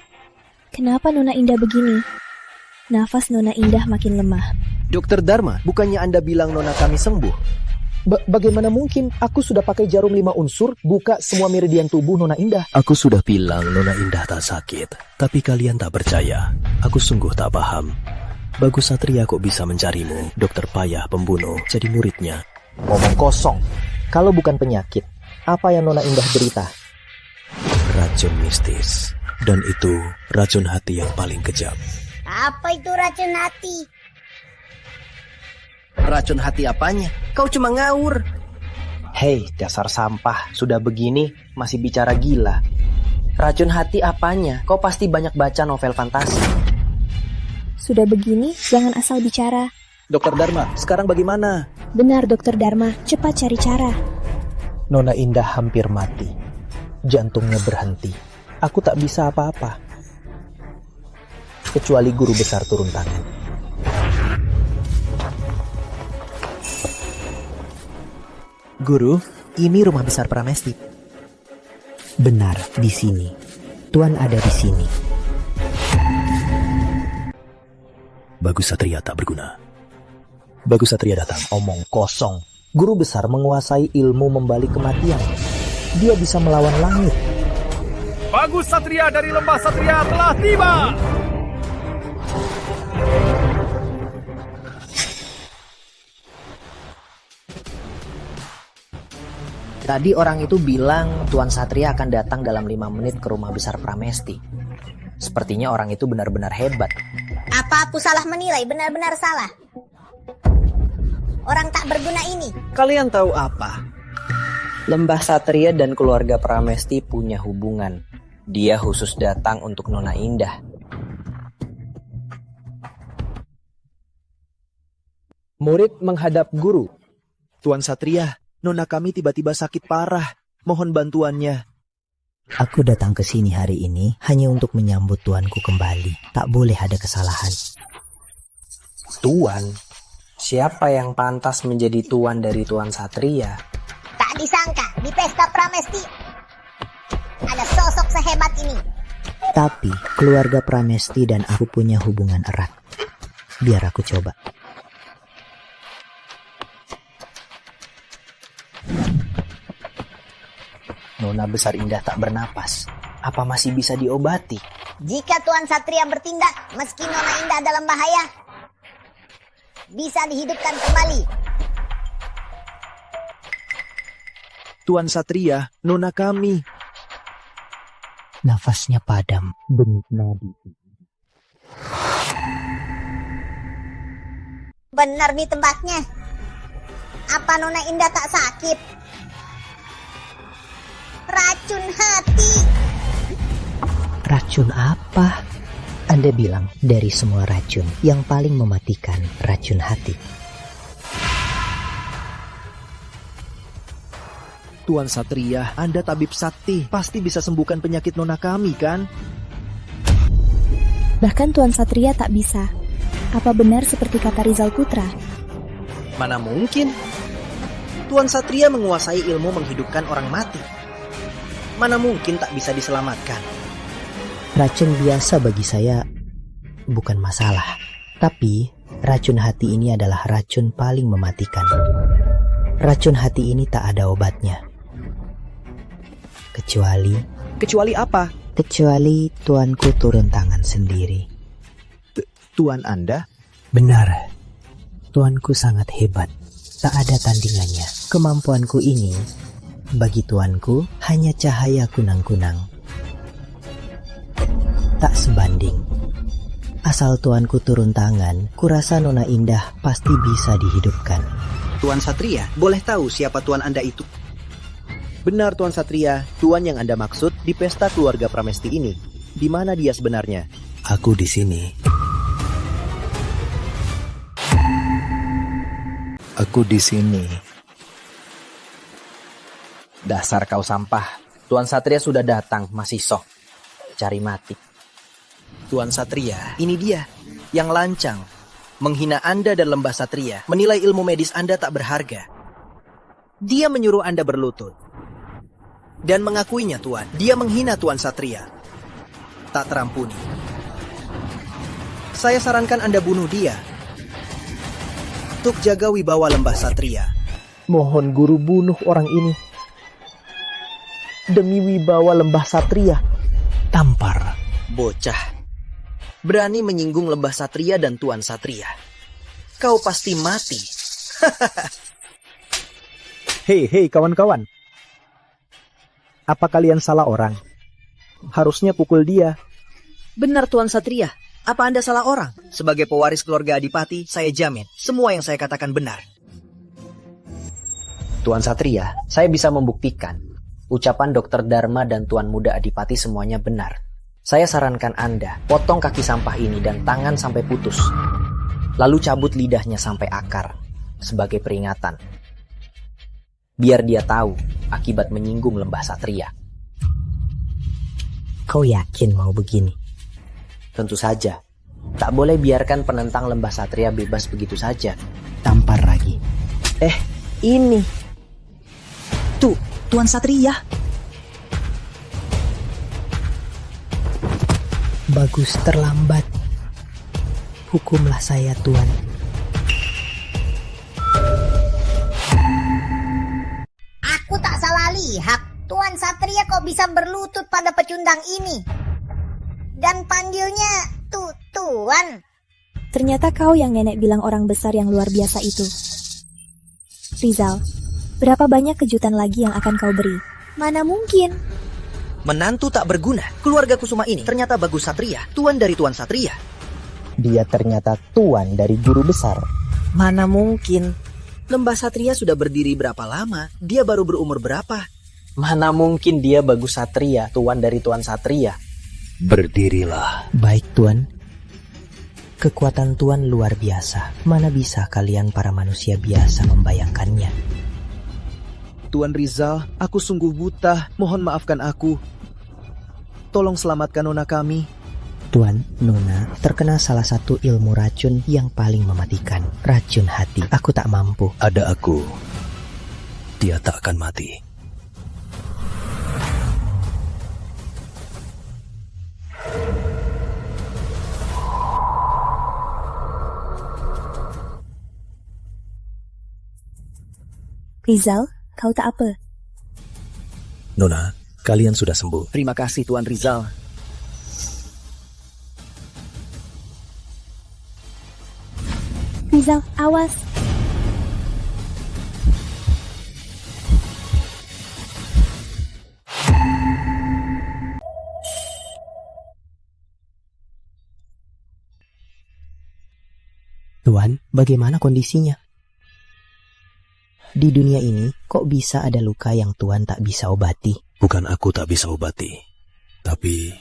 Speaker 1: Kenapa Nona Indah begini? Nafas Nona Indah makin lemah.
Speaker 10: Dokter Dharma, bukannya Anda bilang nona kami sembuh? Bagaimana mungkin? Aku sudah pakai jarum 5 unsur, buka semua meridian tubuh Nona Indah.
Speaker 4: Aku sudah bilang Nona Indah tak sakit, tapi kalian tak percaya. Aku sungguh tak paham. Bagus Satria kok bisa mencarimu, dokter payah pembunuh, jadi muridnya.
Speaker 10: Ngomong kosong. Kalau bukan penyakit, apa yang Nona Indah derita?
Speaker 4: Racun mistis. Dan itu racun hati yang paling kejam.
Speaker 2: Apa itu racun hati?
Speaker 7: Racun hati apanya? Kau cuma ngawur.
Speaker 3: Hei, dasar sampah. Sudah begini, masih bicara gila. Racun hati apanya? Kau pasti banyak baca novel fantasi.
Speaker 1: Sudah begini, jangan asal bicara.
Speaker 7: Dokter Dharma, sekarang bagaimana?
Speaker 1: Benar, Dokter Dharma. Cepat cari cara.
Speaker 10: Nona Indah hampir mati. Jantungnya berhenti. Aku tak bisa apa-apa. Kecuali guru besar turun tangan.
Speaker 13: Guru, ini rumah besar Pramesti. Benar, di sini. Tuan ada di sini.
Speaker 4: Bagus Satria tak berguna. Bagus Satria datang.
Speaker 10: Omong kosong. Guru besar menguasai ilmu membalik kematian. Dia bisa melawan langit.
Speaker 9: Bagus Satria dari Lembah Satria telah tiba.
Speaker 3: Tadi orang itu bilang Tuan Satria akan datang dalam 5 menit ke rumah besar Pramesti. Sepertinya orang itu benar-benar hebat.
Speaker 2: Apa aku salah menilai? Benar-benar salah. Orang tak berguna ini.
Speaker 7: Kalian tahu apa?
Speaker 3: Lembah Satria dan keluarga Pramesti punya hubungan. Dia khusus datang untuk Nona Indah.
Speaker 10: Murid menghadap guru.
Speaker 7: Tuan Satria, nona kami tiba-tiba sakit parah. Mohon bantuannya.
Speaker 13: Aku datang ke sini hari ini hanya untuk menyambut tuanku kembali. Tak boleh ada kesalahan.
Speaker 3: Tuan? Siapa yang pantas menjadi tuan dari Tuan Satria?
Speaker 2: Tak disangka di pesta Pramesti ada sosok sehebat ini.
Speaker 13: Tapi keluarga Pramesti dan aku punya hubungan erat. Biar aku coba.
Speaker 3: Nona besar Indah tak bernapas. Apa masih bisa diobati?
Speaker 2: Jika Tuan Satria bertindak, meski Nona Indah dalam bahaya, bisa dihidupkan kembali.
Speaker 6: Tuan Satria, nona kami.
Speaker 13: Nafasnya padam, denyut nadi.
Speaker 2: Benar nih tembaknya. Apa Nona Indah tak sakit? Racun hati.
Speaker 13: Racun apa? Anda bilang dari semua racun yang paling mematikan racun hati.
Speaker 6: Tuan Satria, Anda tabib sakti. Pasti bisa sembuhkan penyakit nona kami, kan?
Speaker 1: Bahkan Tuan Satria tak bisa. Apa benar seperti kata Rizal Putra?
Speaker 7: Mana mungkin? Tuan Satria menguasai ilmu menghidupkan orang mati. Mana mungkin tak bisa diselamatkan?
Speaker 13: Racun biasa bagi saya bukan masalah. Tapi racun hati ini adalah racun paling mematikan. Racun hati ini tak ada obatnya. Kecuali
Speaker 7: apa?
Speaker 13: Kecuali tuanku turun tangan sendiri.
Speaker 6: Tuan Anda?
Speaker 13: Benar. Tuanku sangat hebat. Tak ada tandingannya. Kemampuanku ini bagi tuanku hanya cahaya kunang-kunang. Tak sebanding. Asal tuanku turun tangan, kurasa Nona Indah pasti bisa dihidupkan.
Speaker 7: Tuan Satria, boleh tahu siapa tuan Anda itu?
Speaker 6: Benar Tuan Satria, tuan yang Anda maksud di pesta keluarga Pramesti ini. Di mana dia sebenarnya?
Speaker 4: Aku di sini. Aku di sini.
Speaker 3: Dasar kau sampah. Tuan Satria sudah datang, masih sok. Cari mati.
Speaker 7: Tuan Satria, ini dia yang lancang, menghina Anda dan Lembah Satria, menilai ilmu medis Anda tak berharga. Dia menyuruh Anda berlutut. Dan mengakuinya Tuan, dia menghina Tuan Satria. Tak terampuni. Saya sarankan Anda bunuh dia. Untuk jaga wibawa Lembah Satria.
Speaker 10: Mohon guru bunuh orang ini. Demi wibawa Lembah Satria.
Speaker 13: Tampar.
Speaker 7: Bocah. Berani menyinggung Lembah Satria dan Tuan Satria. Kau pasti mati.
Speaker 10: Hei kawan-kawan. Apa kalian salah orang? Harusnya pukul dia.
Speaker 7: Benar Tuan Satria. Apa Anda salah orang? Sebagai pewaris keluarga Adipati, saya jamin semua yang saya katakan benar.
Speaker 3: Tuan Satria, saya bisa membuktikan. Ucapan Dr. Dharma dan Tuan Muda Adipati semuanya benar. Saya sarankan Anda, potong kaki sampah ini dan tangan sampai putus. Lalu cabut lidahnya sampai akar, sebagai peringatan. Biar dia tahu akibat menyinggung Lembah Satria.
Speaker 13: Kau yakin mau begini?
Speaker 3: Tentu saja. Tak boleh biarkan penentang Lembah Satria bebas begitu saja.
Speaker 13: Tampar lagi.
Speaker 10: Ini.
Speaker 13: Tuh, Tuan Satria. Bagus, terlambat. Hukumlah saya, Tuan.
Speaker 2: Aku tak salah lihat. Tuan Satria kok bisa berlutut pada pecundang ini. Dan panggilnya Tuan.
Speaker 1: Ternyata kau yang nenek bilang orang besar yang luar biasa itu. Rizal, berapa banyak kejutan lagi yang akan kau beri? Mana mungkin?
Speaker 7: Menantu tak berguna. Keluarga Kusuma ini ternyata Bagus Satria, tuan dari Tuan Satria.
Speaker 10: Dia ternyata tuan dari guru besar.
Speaker 7: Mana mungkin? Lembah Satria sudah berdiri berapa lama? Dia baru berumur berapa?
Speaker 3: Mana mungkin dia Bagus Satria, tuan dari Tuan Satria.
Speaker 4: Berdirilah.
Speaker 13: Baik, Tuan. Kekuatan Tuan luar biasa. Mana bisa kalian para manusia biasa membayangkannya?
Speaker 6: Tuan Rizal, aku sungguh buta. Mohon maafkan aku. Tolong selamatkan nona kami.
Speaker 13: Tuan, Nona terkena salah satu ilmu racun yang paling mematikan. Racun hati. Aku tak mampu.
Speaker 4: Ada aku. Dia tak akan mati.
Speaker 1: Rizal, kau tak apa?
Speaker 4: Nona, kalian sudah sembuh.
Speaker 7: Terima kasih Tuan Rizal.
Speaker 1: Rizal, awas.
Speaker 13: Tuan, bagaimana kondisinya? Di dunia ini, kok bisa ada luka yang Tuan tak bisa obati?
Speaker 4: Bukan aku tak bisa obati, tapi...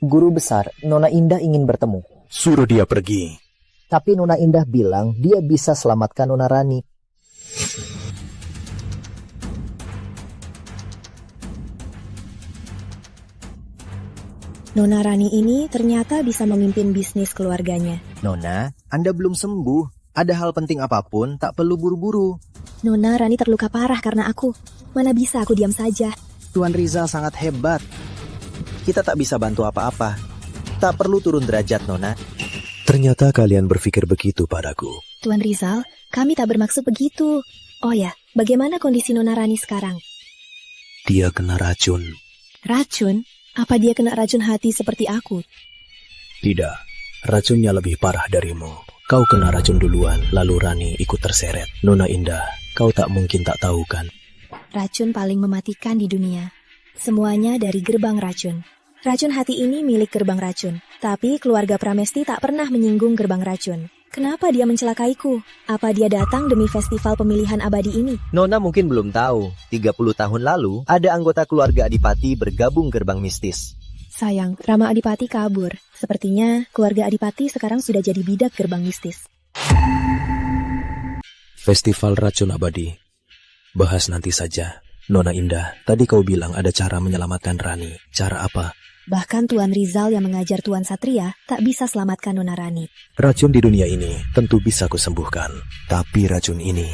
Speaker 10: Guru besar, Nona Indah ingin bertemu.
Speaker 4: Suruh dia pergi.
Speaker 10: Tapi Nona Indah bilang dia bisa selamatkan Nona Rani.
Speaker 1: Nona Rani ini ternyata bisa memimpin bisnis keluarganya.
Speaker 7: Nona, Anda belum sembuh. Ada hal penting apapun, tak perlu buru-buru.
Speaker 1: Nona Rani terluka parah karena aku. Mana bisa aku diam saja.
Speaker 7: Tuan Rizal sangat hebat. Kita tak bisa bantu apa-apa. Tak perlu turun derajat, Nona.
Speaker 4: Ternyata kalian berpikir begitu padaku.
Speaker 1: Tuan Rizal, kami tak bermaksud begitu. Oh ya, bagaimana kondisi Nona Rani sekarang?
Speaker 4: Dia kena racun.
Speaker 1: Racun? Apa dia kena racun hati seperti aku?
Speaker 4: Tidak, racunnya lebih parah darimu. Kau kena racun duluan, lalu Rani ikut terseret. Nona Indah, kau tak mungkin tak tahu kan?
Speaker 1: Racun paling mematikan di dunia. Semuanya dari gerbang racun. Racun hati ini milik gerbang racun. Tapi keluarga Pramesti tak pernah menyinggung gerbang racun. Kenapa dia mencelakaiku? Apa dia datang demi festival pemilihan abadi ini?
Speaker 10: Nona mungkin belum tahu, 30 tahun lalu ada anggota keluarga Adipati bergabung gerbang mistis.
Speaker 1: Sayang, Rama Adipati kabur. Sepertinya keluarga Adipati sekarang sudah jadi bidak gerbang mistis.
Speaker 4: Festival racun abadi. Bahas nanti saja. Nona Indah, tadi kau bilang ada cara menyelamatkan Rani. Cara apa?
Speaker 1: Bahkan Tuan Rizal yang mengajar Tuan Satria tak bisa selamatkan Nona Rani.
Speaker 4: Racun di dunia ini tentu bisa kusembuhkan. Tapi racun ini...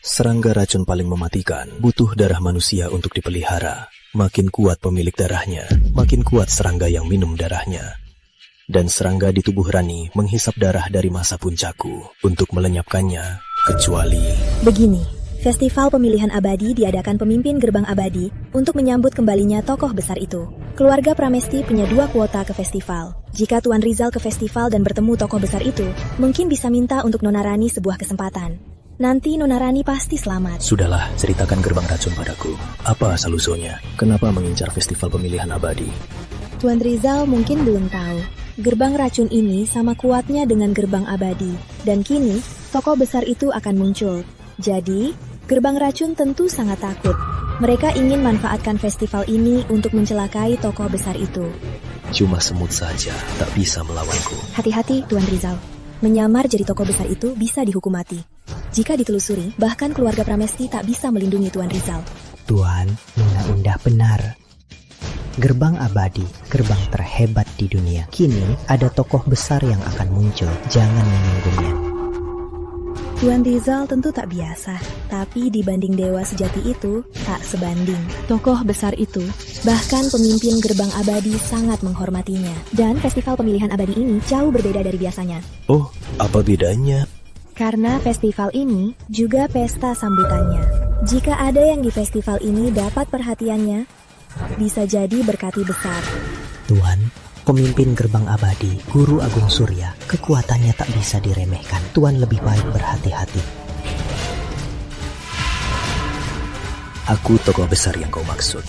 Speaker 4: Serangga racun paling mematikan, butuh darah manusia untuk dipelihara. Makin kuat pemilik darahnya, makin kuat serangga yang minum darahnya. Dan serangga di tubuh Rani menghisap darah dari masa puncakku untuk melenyapkannya, kecuali...
Speaker 1: Begini, festival pemilihan abadi diadakan pemimpin gerbang abadi untuk menyambut kembalinya tokoh besar itu. Keluarga Pramesti punya 2 kuota ke festival. Jika Tuan Rizal ke festival dan bertemu tokoh besar itu, mungkin bisa minta untuk Nona Rani sebuah kesempatan. Nanti Nona Rani pasti selamat.
Speaker 4: Sudahlah, ceritakan gerbang racun padaku. Apa asal-usulnya? Kenapa mengincar festival pemilihan abadi?
Speaker 1: Tuan Rizal mungkin belum tahu. Gerbang racun ini sama kuatnya dengan gerbang abadi. Dan kini, tokoh besar itu akan muncul. Jadi, gerbang racun tentu sangat takut. Mereka ingin manfaatkan festival ini untuk mencelakai tokoh besar itu.
Speaker 4: Cuma semut saja, tak bisa melawanku.
Speaker 1: Hati-hati, Tuan Rizal. Menyamar jadi tokoh besar itu bisa dihukum mati. Jika ditelusuri, bahkan keluarga Pramesti tak bisa melindungi Tuan Rizal.
Speaker 13: Tuan, Nona Indah benar. Gerbang abadi, gerbang terhebat di dunia. Kini ada tokoh besar yang akan muncul. Jangan menyinggungnya.
Speaker 1: Tuan Rizal tentu tak biasa, tapi dibanding dewa sejati itu, tak sebanding. Tokoh besar itu, bahkan pemimpin gerbang abadi sangat menghormatinya. Dan festival pemilihan abadi ini jauh berbeda dari biasanya.
Speaker 4: Oh, apa bedanya?
Speaker 1: Karena festival ini juga pesta sambutannya. Jika ada yang di festival ini dapat perhatiannya, bisa jadi berkati besar.
Speaker 13: Tuan, pemimpin gerbang abadi, Guru Agung Surya, kekuatannya tak bisa diremehkan. Tuan lebih baik berhati-hati.
Speaker 4: Aku tokoh besar yang kau maksud.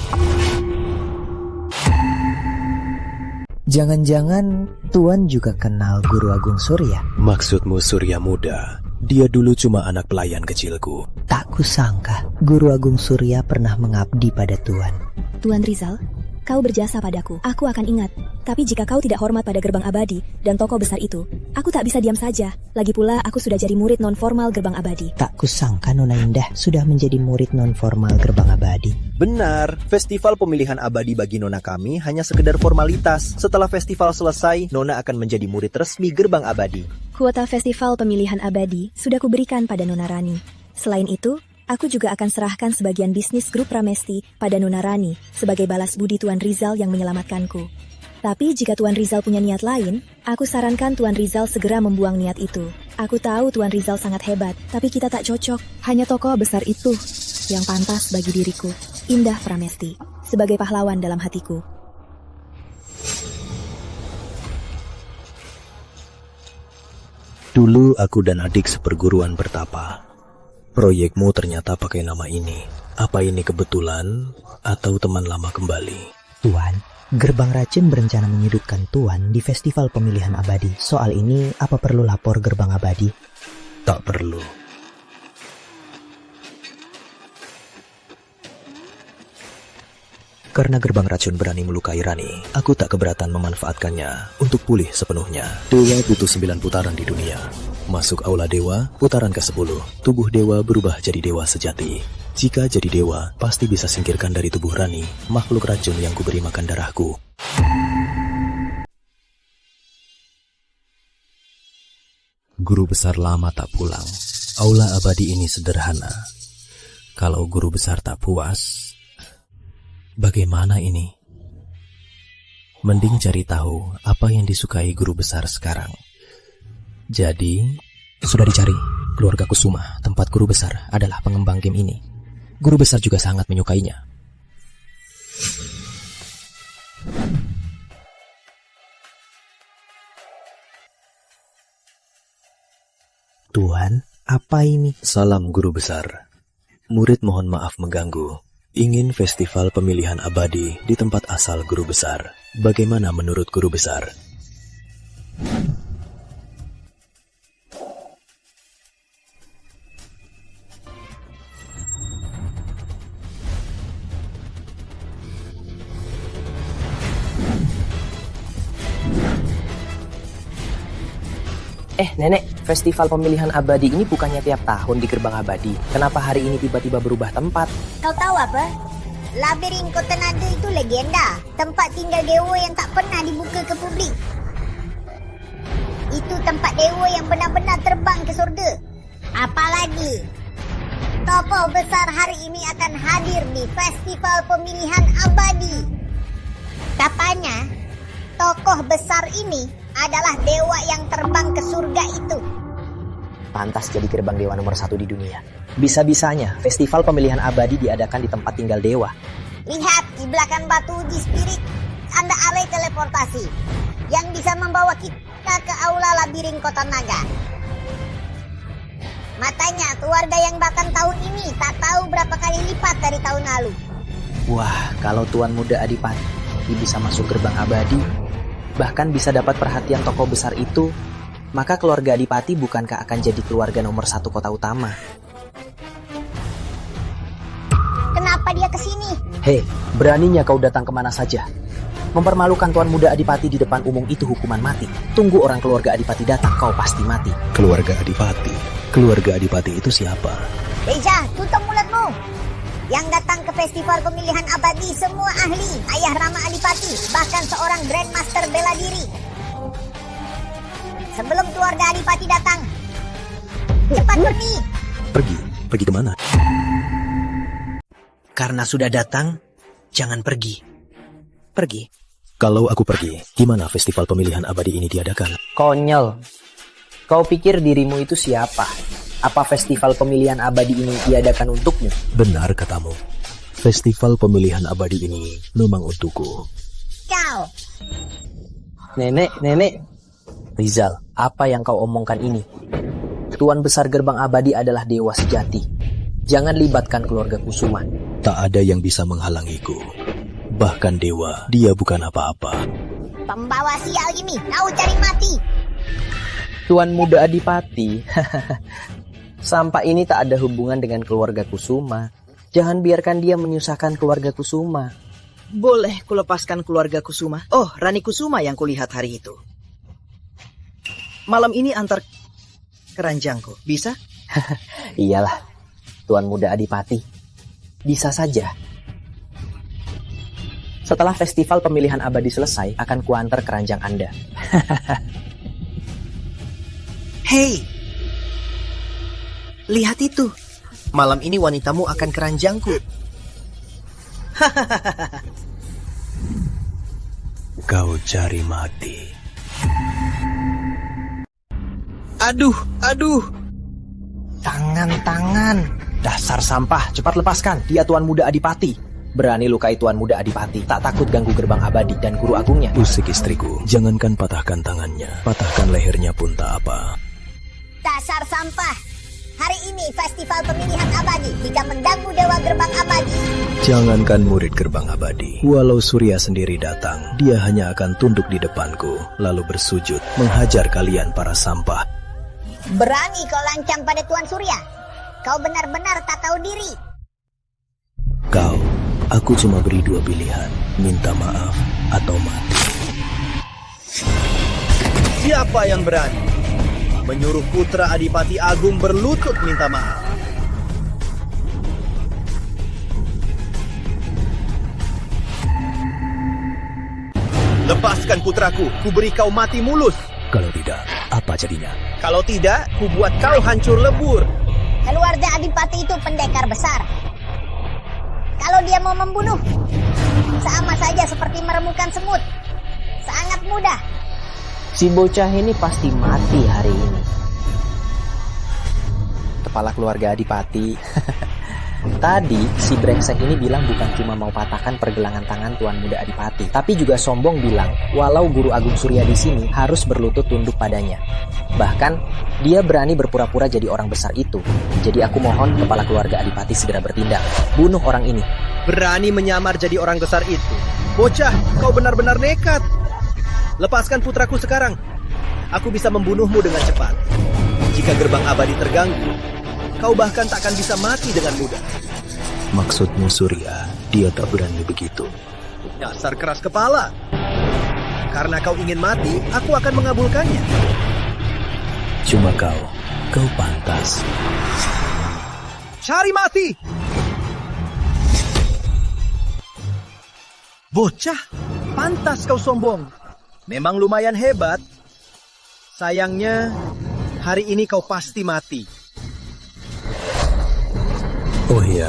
Speaker 13: Jangan-jangan Tuan juga kenal Guru Agung Surya?
Speaker 4: Maksudmu Surya Muda? Dia dulu cuma anak pelayan kecilku.
Speaker 13: Tak kusangka Guru Agung Surya pernah mengabdi pada Tuan.
Speaker 1: Tuan Rizal, kau berjasa padaku. Aku akan ingat. Tapi jika kau tidak hormat pada gerbang abadi dan tokoh besar itu, aku tak bisa diam saja. Lagi pula aku sudah jadi murid non-formal gerbang abadi.
Speaker 13: Tak kusangka Nona Indah sudah menjadi murid non-formal gerbang abadi.
Speaker 7: Benar, festival pemilihan abadi bagi Nona kami hanya sekedar formalitas. Setelah festival selesai, Nona akan menjadi murid resmi gerbang abadi.
Speaker 1: Kuota festival pemilihan abadi sudah kuberikan pada Nona Rani. Selain itu, aku juga akan serahkan sebagian bisnis grup Pramesti pada Nona Rani sebagai balas budi Tuan Rizal yang menyelamatkanku. Tapi jika Tuan Rizal punya niat lain, aku sarankan Tuan Rizal segera membuang niat itu. Aku tahu Tuan Rizal sangat hebat, tapi kita tak cocok. Hanya tokoh besar itu yang pantas bagi diriku. Indah Pramesti, sebagai pahlawan dalam hatiku.
Speaker 4: Dulu aku dan adik seperguruan bertapa. Proyekmu ternyata pakai nama ini. Apa ini kebetulan atau teman lama kembali?
Speaker 13: Tuan, Gerbang Racun berencana menyudutkan Tuan di festival pemilihan abadi. Soal ini, apa perlu lapor Gerbang Abadi?
Speaker 4: Tak perlu. Karena Gerbang Racun berani melukai Rani, aku tak keberatan memanfaatkannya untuk pulih sepenuhnya. Dewa butuh 9 putaran di dunia. Masuk aula dewa, putaran ke-10. Tubuh dewa berubah jadi dewa sejati. Jika jadi dewa, pasti bisa singkirkan dari tubuh Rani makhluk racun yang kuberi makan darahku. Guru besar lama tak pulang. Aula abadi ini sederhana. Kalau guru besar tak puas, bagaimana ini? Mending cari tahu apa yang disukai guru besar sekarang. Jadi, sudah dicari. Keluarga Kusuma, tempat guru besar, adalah pengembang game ini. Guru besar juga sangat menyukainya.
Speaker 13: Tuan, apa ini?
Speaker 4: Salam guru besar. Murid mohon maaf mengganggu. Ingin festival pemilihan abadi di tempat asal guru besar. Bagaimana menurut guru besar?
Speaker 3: Nenek, festival pemilihan abadi ini bukannya tiap tahun di Gerbang Abadi. Kenapa hari ini tiba-tiba berubah tempat?
Speaker 2: Kau tahu apa? Labirin Kota Nada itu legenda. Tempat tinggal dewa yang tak pernah dibuka ke publik. Itu tempat dewa yang benar-benar terbang ke surga. Apalagi, tokoh besar hari ini akan hadir di festival pemilihan abadi. Katanya, tokoh besar ini adalah dewa yang terbang ke surga itu.
Speaker 3: Pantas jadi gerbang dewa nomor 1 di dunia. Bisa-bisanya festival pemilihan abadi diadakan di tempat tinggal dewa.
Speaker 2: Lihat di belakang batu uji spirit, ada alai teleportasi yang bisa membawa kita ke aula labirin Kota Naga. Matanya keluarga yang datang tahun ini tak tahu berapa kali lipat dari tahun lalu.
Speaker 3: Wah, kalau Tuan Muda Adipati bisa masuk gerbang abadi, bahkan bisa dapat perhatian tokoh besar itu, maka keluarga Adipati bukankah akan jadi keluarga nomor 1 kota utama?
Speaker 2: Kenapa dia kesini?
Speaker 3: Hei, beraninya kau datang kemana saja. Mempermalukan Tuan Muda Adipati di depan umum itu hukuman mati. Tunggu orang keluarga Adipati datang, kau pasti mati.
Speaker 4: Keluarga Adipati? Keluarga Adipati itu siapa?
Speaker 2: Deja, tutup mulutmu. Yang datang ke festival pemilihan abadi semua ahli, ayah Rama Adipati, bahkan seorang Grandmaster bela diri. Sebelum keluarga Adipati datang, cepat pergi.
Speaker 4: Pergi kemana?
Speaker 7: Karena sudah datang, jangan pergi. Pergi.
Speaker 4: Kalau aku pergi, gimana festival pemilihan abadi ini diadakan?
Speaker 3: Konyol. Kau pikir dirimu itu siapa? Apa festival pemilihan abadi ini diadakan untukmu?
Speaker 4: Benar katamu. Festival pemilihan abadi ini memang untukku.
Speaker 2: Kau.
Speaker 3: Nenek. Rizal, apa yang kau omongkan ini? Tuan besar gerbang abadi adalah dewa sejati. Jangan libatkan keluarga Kusuma.
Speaker 4: Tak ada yang bisa menghalangiku. Bahkan dewa, dia bukan apa-apa.
Speaker 2: Pembawa sial ini, kau cari mati.
Speaker 3: Tuan Muda Adipati, sampah ini tak ada hubungan dengan keluarga Kusuma. Jangan biarkan dia menyusahkan keluarga Kusuma.
Speaker 7: Boleh kulepaskan keluarga Kusuma? Oh, Rani Kusuma yang kulihat hari itu. Malam ini antar keranjangku, bisa?
Speaker 3: Iyalah, Tuan Muda Adipati. Bisa saja. Setelah festival pemilihan abadi selesai, akan kuantar keranjang Anda.
Speaker 7: Hei, lihat itu. Malam ini wanitamu akan keranjangku.
Speaker 4: Kau cari mati.
Speaker 7: Aduh.
Speaker 3: Tangan. Dasar sampah, cepat lepaskan. Dia Tuan Muda Adipati. Berani lukai Tuan Muda Adipati. Tak takut ganggu gerbang abadi dan guru agungnya.
Speaker 4: Usik istriku, jangankan patahkan tangannya, patahkan lehernya pun tak apa.
Speaker 2: Dasar sampah. Hari ini festival pemilihan abadi jika mengganggu Dewa Gerbang Abadi.
Speaker 4: Jangankan murid gerbang abadi, walau Surya sendiri datang, dia hanya akan tunduk di depanku, lalu bersujud, menghajar kalian para sampah.
Speaker 2: Berani kau lancang pada Tuan Surya? Kau benar-benar tak tahu diri.
Speaker 4: Aku cuma beri dua pilihan, minta maaf atau mati.
Speaker 6: Siapa yang berani menyuruh putra Adipati Agung berlutut minta maaf? Lepaskan putraku, ku beri kau mati mulus.
Speaker 4: Kalau tidak, apa jadinya?
Speaker 6: Kalau tidak, ku buat kau hancur lebur.
Speaker 2: Keluarga Adipati itu pendekar besar. Kalau dia mau membunuh, sama saja seperti meremukan semut. Sangat mudah.
Speaker 12: Si bocah ini pasti mati hari ini. Kepala keluarga Adipati. Tadi si brengsek ini bilang bukan cuma mau patahkan pergelangan tangan Tuan Muda Adipati, tapi juga sombong bilang walau Guru Agung Surya di sini harus berlutut tunduk padanya. Bahkan dia berani berpura-pura jadi orang besar itu. Jadi aku mohon kepala keluarga Adipati segera bertindak, bunuh orang ini.
Speaker 6: Berani menyamar jadi orang besar itu. Bocah, kau benar-benar nekat. Lepaskan putraku sekarang. Aku bisa membunuhmu dengan cepat. Jika gerbang abadi terganggu, kau bahkan takkan bisa mati dengan mudah.
Speaker 4: Maksudmu Surya, dia tak berani begitu.
Speaker 6: Dasar keras kepala. Karena kau ingin mati, aku akan mengabulkannya.
Speaker 4: Cuma kau pantas.
Speaker 6: Cari mati! Bocah, pantas kau sombong. Memang lumayan hebat. Sayangnya, hari ini kau pasti mati.
Speaker 4: Oh iya,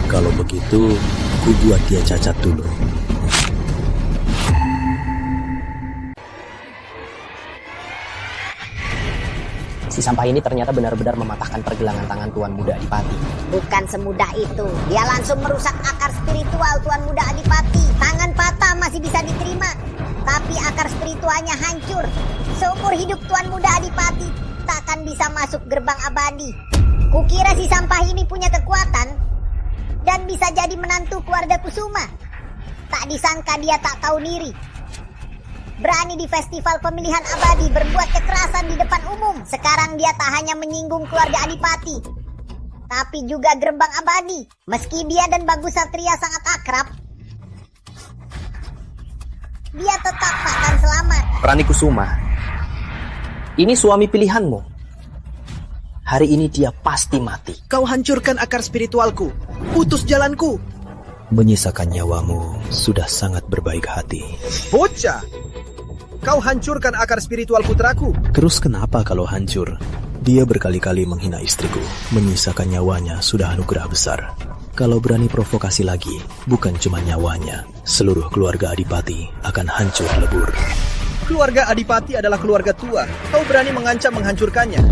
Speaker 4: kalau begitu, ku buat dia cacat dulu.
Speaker 12: Si sampah ini ternyata benar-benar mematahkan pergelangan tangan Tuan Muda Adipati.
Speaker 2: Bukan semudah itu. Dia langsung merusak akar spiritual Tuan Muda Adipati. Tangan patah masih bisa diterima, tapi akar spiritualnya hancur. Seumur hidup Tuan Muda Adipati takkan bisa masuk gerbang abadi. Kukira si sampah ini punya kekuatan dan bisa jadi menantu keluarga Kusuma. Tak disangka dia tak tahu diri. Berani di festival pemilihan abadi berbuat kekerasan di depan umum. Sekarang dia tak hanya menyinggung keluarga Adipati, tapi juga gerbang abadi. Meski dia dan Bagus Satria sangat akrab, dia tetap takkan selamat.
Speaker 12: Rani Kusuma, ini suami pilihanmu. Hari ini dia pasti mati.
Speaker 6: Kau hancurkan akar spiritualku. Putus jalanku.
Speaker 4: Menyisakan nyawamu sudah sangat berbaik hati.
Speaker 6: Bocah, kau hancurkan akar spiritual putraku.
Speaker 4: Terus kenapa kalau hancur? Dia berkali-kali menghina istriku. Menyisakan nyawanya sudah anugerah besar. Kalau berani provokasi lagi, bukan cuma nyawanya, seluruh keluarga Adipati akan hancur lebur.
Speaker 6: Keluarga Adipati adalah keluarga tua. Kau berani mengancam menghancurkannya.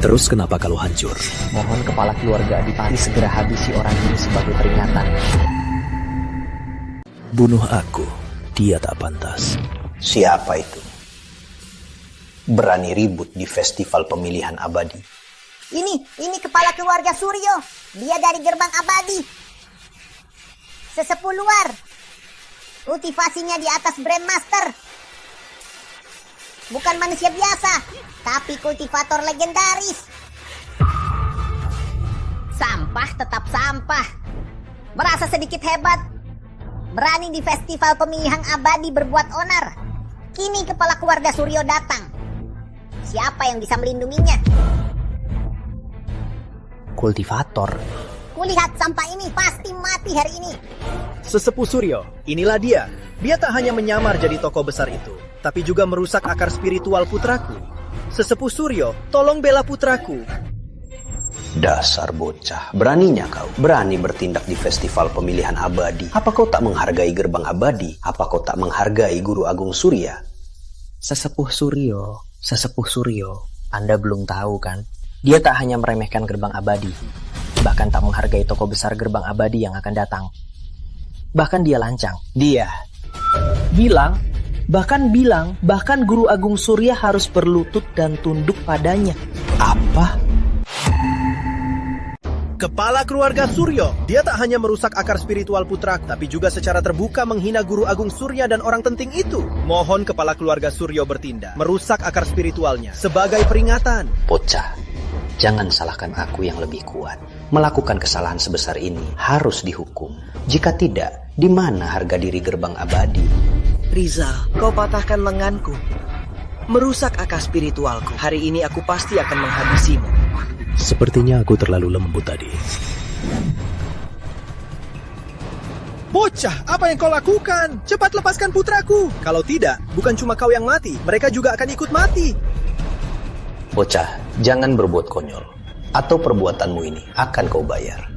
Speaker 4: Terus kenapa kalau hancur?
Speaker 12: Mohon kepala keluarga Adipati segera habisi orang ini sebagai peringatan.
Speaker 4: Bunuh aku, dia tak pantas.
Speaker 5: Siapa itu? Berani ribut di festival pemilihan abadi.
Speaker 2: Ini kepala keluarga Suryo. Dia dari gerbang abadi. Sesepuh luar. Kultivasinya di atas Grandmaster. Bukan manusia biasa, tapi kultivator legendaris. Sampah tetap sampah. Merasa sedikit hebat. Berani di festival pemilihan abadi berbuat onar. Kini kepala keluarga Suryo datang. Siapa yang bisa melindunginya?
Speaker 12: Kultivator.
Speaker 2: Kulihat sampah ini pasti mati hari ini.
Speaker 6: Sesepuh Suryo, inilah dia. Dia tak hanya menyamar jadi tokoh besar itu, tapi juga merusak akar spiritual putraku. Sesepuh Suryo, tolong bela putraku.
Speaker 5: Dasar bocah, beraninya kau. Berani bertindak di festival pemilihan abadi. Apa kau tak menghargai gerbang abadi? Apa kau tak menghargai Guru Agung Surya?
Speaker 12: Sesepuh Suryo, Anda belum tahu kan? Dia tak hanya meremehkan gerbang abadi, bahkan tak menghargai tokoh besar gerbang abadi yang akan datang. Bahkan dia lancang. Dia bilang, bahkan Guru Agung Surya harus berlutut dan tunduk padanya.
Speaker 4: Apa?
Speaker 6: Kepala keluarga Suryo, dia tak hanya merusak akar spiritual putra, tapi juga secara terbuka menghina Guru Agung Surya dan orang penting itu. Mohon kepala keluarga Suryo bertindak, merusak akar spiritualnya sebagai peringatan.
Speaker 3: Bocah, jangan salahkan aku yang lebih kuat. Melakukan kesalahan sebesar ini harus dihukum. Jika tidak, di mana harga diri gerbang abadi?
Speaker 7: Rizal, kau patahkan lenganku. Merusak akar spiritualku. Hari ini aku pasti akan menghabisimu.
Speaker 4: Sepertinya aku terlalu lembut tadi.
Speaker 6: Bocah, apa yang kau lakukan? Cepat lepaskan putraku. Kalau tidak, bukan cuma kau yang mati, mereka juga akan ikut mati.
Speaker 3: Bocah, jangan berbuat konyol. Atau perbuatanmu ini akan kau bayar.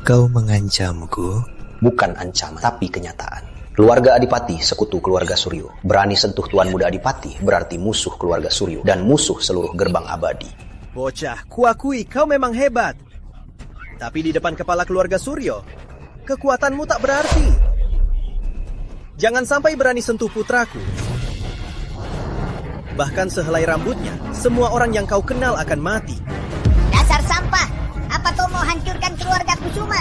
Speaker 4: Kau mengancamku?
Speaker 3: Bukan ancaman, tapi kenyataan. Keluarga Adipati, sekutu keluarga Suryo. Berani sentuh Tuan Muda Adipati, berarti musuh keluarga Suryo. Dan musuh seluruh gerbang abadi.
Speaker 6: Bocah, kuakui kau memang hebat. Tapi di depan kepala keluarga Suryo, kekuatanmu tak berarti. Jangan sampai berani sentuh putraku. Bahkan sehelai rambutnya, semua orang yang kau kenal akan mati.
Speaker 2: Dasar sampah, apa kau mau hancurkan keluarga Kusuma?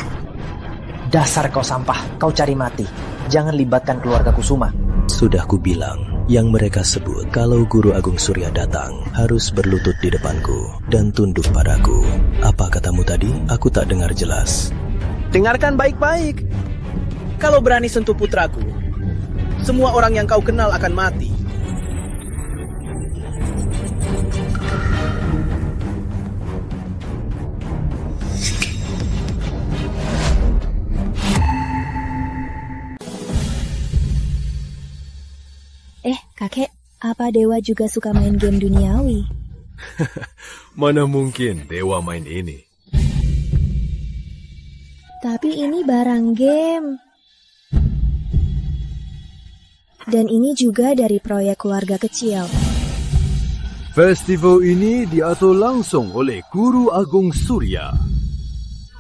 Speaker 12: Dasar kau sampah, kau cari mati. Jangan libatkan keluarga Kusuma.
Speaker 4: Sudah kubilang, yang mereka sebut kalau Guru Agung Surya datang harus berlutut di depanku dan tunduk padaku. Apa katamu tadi? Aku tak dengar jelas.
Speaker 6: Dengarkan baik-baik. Kalau berani sentuh putraku, semua orang yang kau kenal akan mati.
Speaker 1: Kakek, apa Dewa juga suka main game duniawi?
Speaker 11: Mana mungkin Dewa main ini?
Speaker 1: Tapi ini barang game. Dan ini juga dari proyek keluarga kecil.
Speaker 11: Festival ini diatur langsung oleh Guru Agung Surya.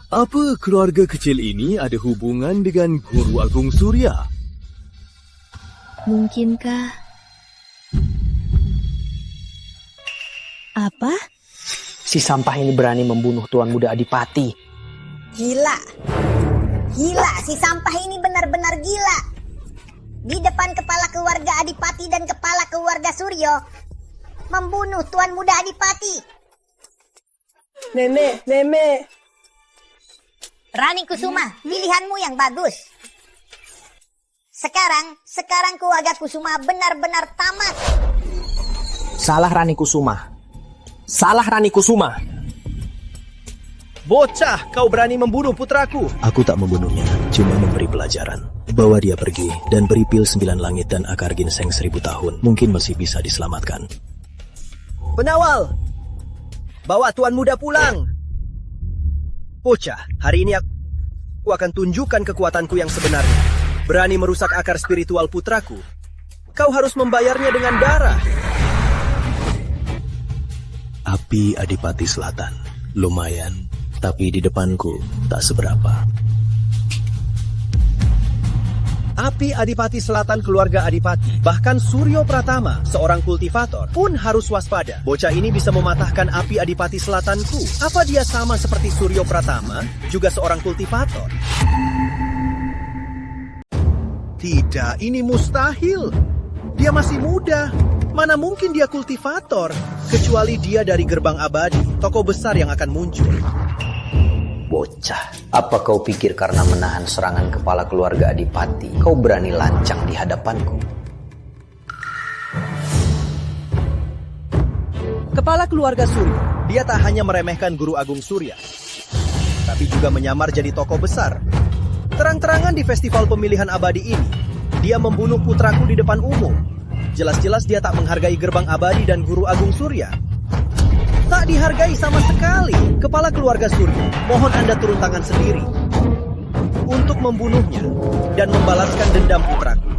Speaker 11: Apa keluarga kecil ini ada hubungan dengan Guru Agung Surya?
Speaker 1: Mungkinkah? Apa?
Speaker 12: Si sampah ini berani membunuh Tuan Muda Adipati.
Speaker 2: Gila. Gila, si sampah ini benar-benar gila. Di depan kepala keluarga Adipati dan kepala keluarga Suryo, membunuh Tuan Muda Adipati.
Speaker 14: Nenek.
Speaker 2: Rani Kusuma, pilihanmu yang bagus. Sekarang keluarga Kusuma benar-benar tamat.
Speaker 12: Salah Rani Kusuma. Salah Rani Kusuma.
Speaker 6: Bocah, kau berani membunuh putraku.
Speaker 4: Aku tak membunuhnya, cuma memberi pelajaran. Bawa dia pergi dan beri pil 9 langit dan akar ginseng 1000 tahun. Mungkin masih bisa diselamatkan.
Speaker 6: Penawal, bawa Tuan Muda pulang. Bocah, hari ini aku akan tunjukkan kekuatanku yang sebenarnya. Berani merusak akar spiritual putraku. Kau harus membayarnya dengan darah.
Speaker 4: Api Adipati Selatan. Lumayan, tapi di depanku tak seberapa.
Speaker 6: Api Adipati Selatan keluarga Adipati, bahkan Suryo Pratama, seorang kultivator, pun harus waspada. Bocah ini bisa mematahkan api Adipati Selatanku. Apa dia sama seperti Suryo Pratama, juga seorang kultivator? Tidak, ini mustahil. Dia masih muda. Mana mungkin dia kultivator? Kecuali dia dari gerbang abadi, tokoh besar yang akan muncul.
Speaker 3: Bocah, apa kau pikir karena menahan serangan kepala keluarga Adipati, kau berani lancang di hadapanku?
Speaker 6: Kepala keluarga Surya, dia tak hanya meremehkan Guru Agung Surya, tapi juga menyamar jadi tokoh besar. Terang-terangan di festival pemilihan abadi ini, dia membunuh putraku di depan umum. Jelas-jelas dia tak menghargai gerbang abadi dan Guru Agung Surya. Tak dihargai sama sekali. Kepala keluarga Surya, mohon Anda turun tangan sendiri untuk membunuhnya dan membalaskan dendam putraku.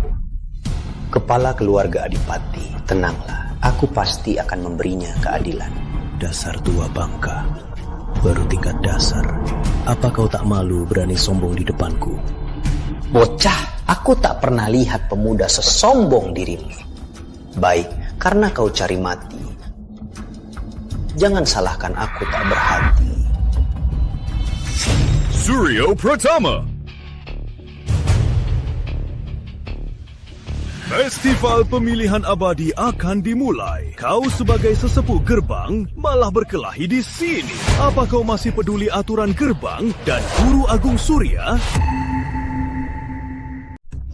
Speaker 3: Kepala keluarga Adipati, tenanglah. Aku pasti akan memberinya keadilan.
Speaker 4: Dasar tua bangka. Baru tingkat dasar. Apa kau tak malu berani sombong di depanku?
Speaker 3: Bocah, aku tak pernah lihat pemuda sesombong dirimu. Baik, karena kau cari mati. Jangan salahkan aku tak berhati.
Speaker 11: Suryo Pratama. Festival pemilihan abadi akan dimulai. Kau sebagai sesepuh gerbang malah berkelahi di sini. Apa kau masih peduli aturan gerbang dan Guru Agung Surya?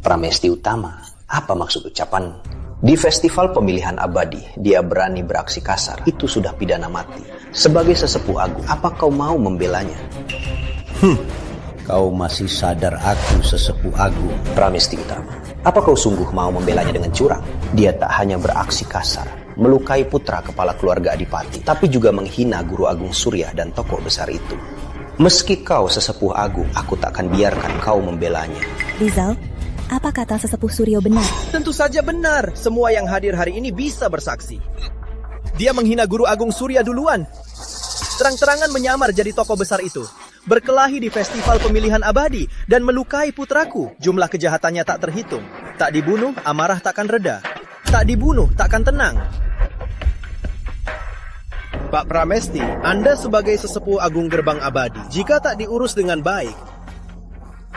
Speaker 5: Pramesti Utama, apa maksud ucapan? Di festival pemilihan abadi, dia berani beraksi kasar. Itu sudah pidana mati. Sebagai sesepuh agung, apa kau mau membelanya?
Speaker 14: Kau masih sadar aku sesepuh agung.
Speaker 5: Pramesti Utama, apa kau sungguh mau membelanya dengan curang? Dia tak hanya beraksi kasar, melukai putra kepala keluarga Adipati, tapi juga menghina Guru Agung Surya dan tokoh besar itu. Meski kau sesepuh agung, aku tak akan biarkan kau membelanya.
Speaker 1: Rizal, apa kata sesepuh Suryo benar?
Speaker 6: Tentu saja benar. Semua yang hadir hari ini bisa bersaksi. Dia menghina Guru Agung Surya duluan. Terang-terangan menyamar jadi tokoh besar itu. Berkelahi di festival pemilihan abadi dan melukai putraku. Jumlah kejahatannya tak terhitung. Tak dibunuh, amarah takkan reda. Tak dibunuh, takkan tenang. Pak Pramesti, Anda sebagai sesepuh agung gerbang abadi, jika tak diurus dengan baik,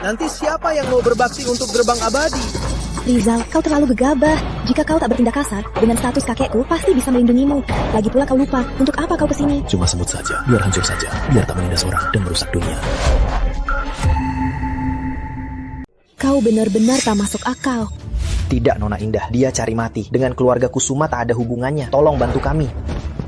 Speaker 6: nanti siapa yang mau berbakti untuk gerbang abadi?
Speaker 1: Rizal, kau terlalu gegabah. Jika kau tak bertindak kasar, dengan status kakekku pasti bisa melindungimu. Lagi pula kau lupa, untuk apa kau kesini?
Speaker 4: Cuma semut saja, biar hancur saja, biar tak menindas orang dan merusak dunia.
Speaker 1: Kau benar-benar tak masuk akal.
Speaker 12: Tidak, Nona Indah, dia cari mati. Dengan keluarga Kusuma tak ada hubungannya. Tolong bantu kami.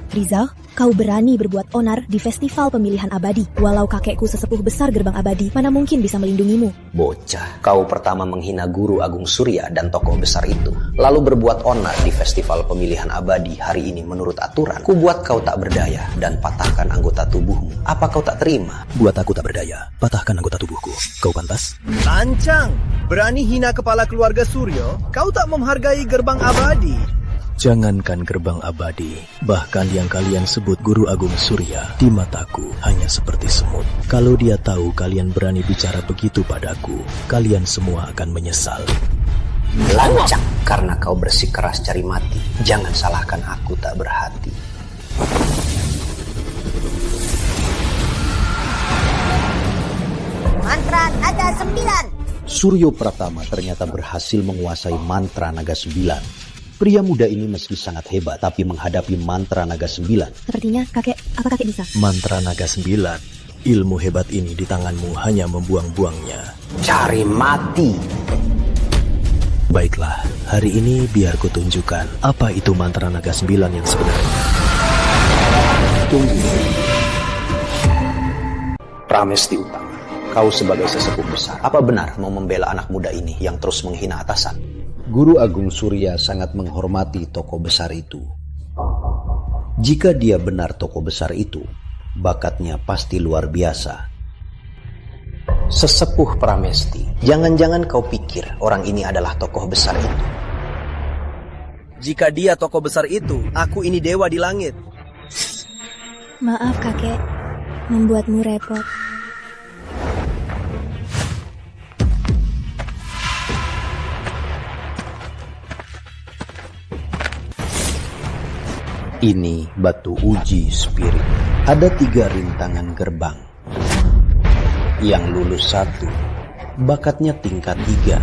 Speaker 1: Rizal, kau berani berbuat onar di festival pemilihan abadi. Walau kakekku sesepuh besar gerbang abadi, mana mungkin bisa melindungimu?
Speaker 5: Bocah, kau pertama menghina Guru Agung Surya dan tokoh besar itu, lalu berbuat onar di festival pemilihan abadi hari ini menurut aturan. Ku buat kau tak berdaya dan patahkan anggota tubuhmu. Apa kau tak terima?
Speaker 4: Buat aku tak berdaya, patahkan anggota tubuhku. Kau pantas?
Speaker 6: Lancang, berani hina kepala keluarga Suryo, kau tak menghargai gerbang abadi.
Speaker 4: Jangankan gerbang abadi, bahkan yang kalian sebut Guru Agung Surya di mataku hanya seperti semut. Kalau dia tahu kalian berani bicara begitu padaku, kalian semua akan menyesal.
Speaker 5: Lancang, karena kau bersikeras cari mati. Jangan salahkan aku tak berhati.
Speaker 2: Mantra Naga 9.
Speaker 14: Suryo Pratama ternyata berhasil menguasai mantra Naga 9. Pria muda ini meski sangat hebat, tapi menghadapi mantra Naga 9.
Speaker 1: Sepertinya apa kakek bisa?
Speaker 4: Mantra Naga 9. Ilmu hebat ini di tanganmu hanya membuang-buangnya.
Speaker 5: Cari mati.
Speaker 4: Baiklah, hari ini biar kutunjukkan apa itu mantra Naga 9 yang sebenarnya.
Speaker 5: Tunggu. Pramesti Utama, kau sebagai sesepuh besar, apa benar mau membela anak muda ini yang terus menghina atasan?
Speaker 14: Guru Agung Surya sangat menghormati tokoh besar itu. Jika dia benar tokoh besar itu, bakatnya pasti luar biasa.
Speaker 5: Sesepuh Pramesti, jangan-jangan kau pikir orang ini adalah tokoh besar itu?
Speaker 6: Jika dia tokoh besar itu, aku ini dewa di langit.
Speaker 1: Maaf kakek, membuatmu repot.
Speaker 14: Ini batu uji spirit. Ada 3 rintangan gerbang. Yang lulus 1, bakatnya tingkat 3.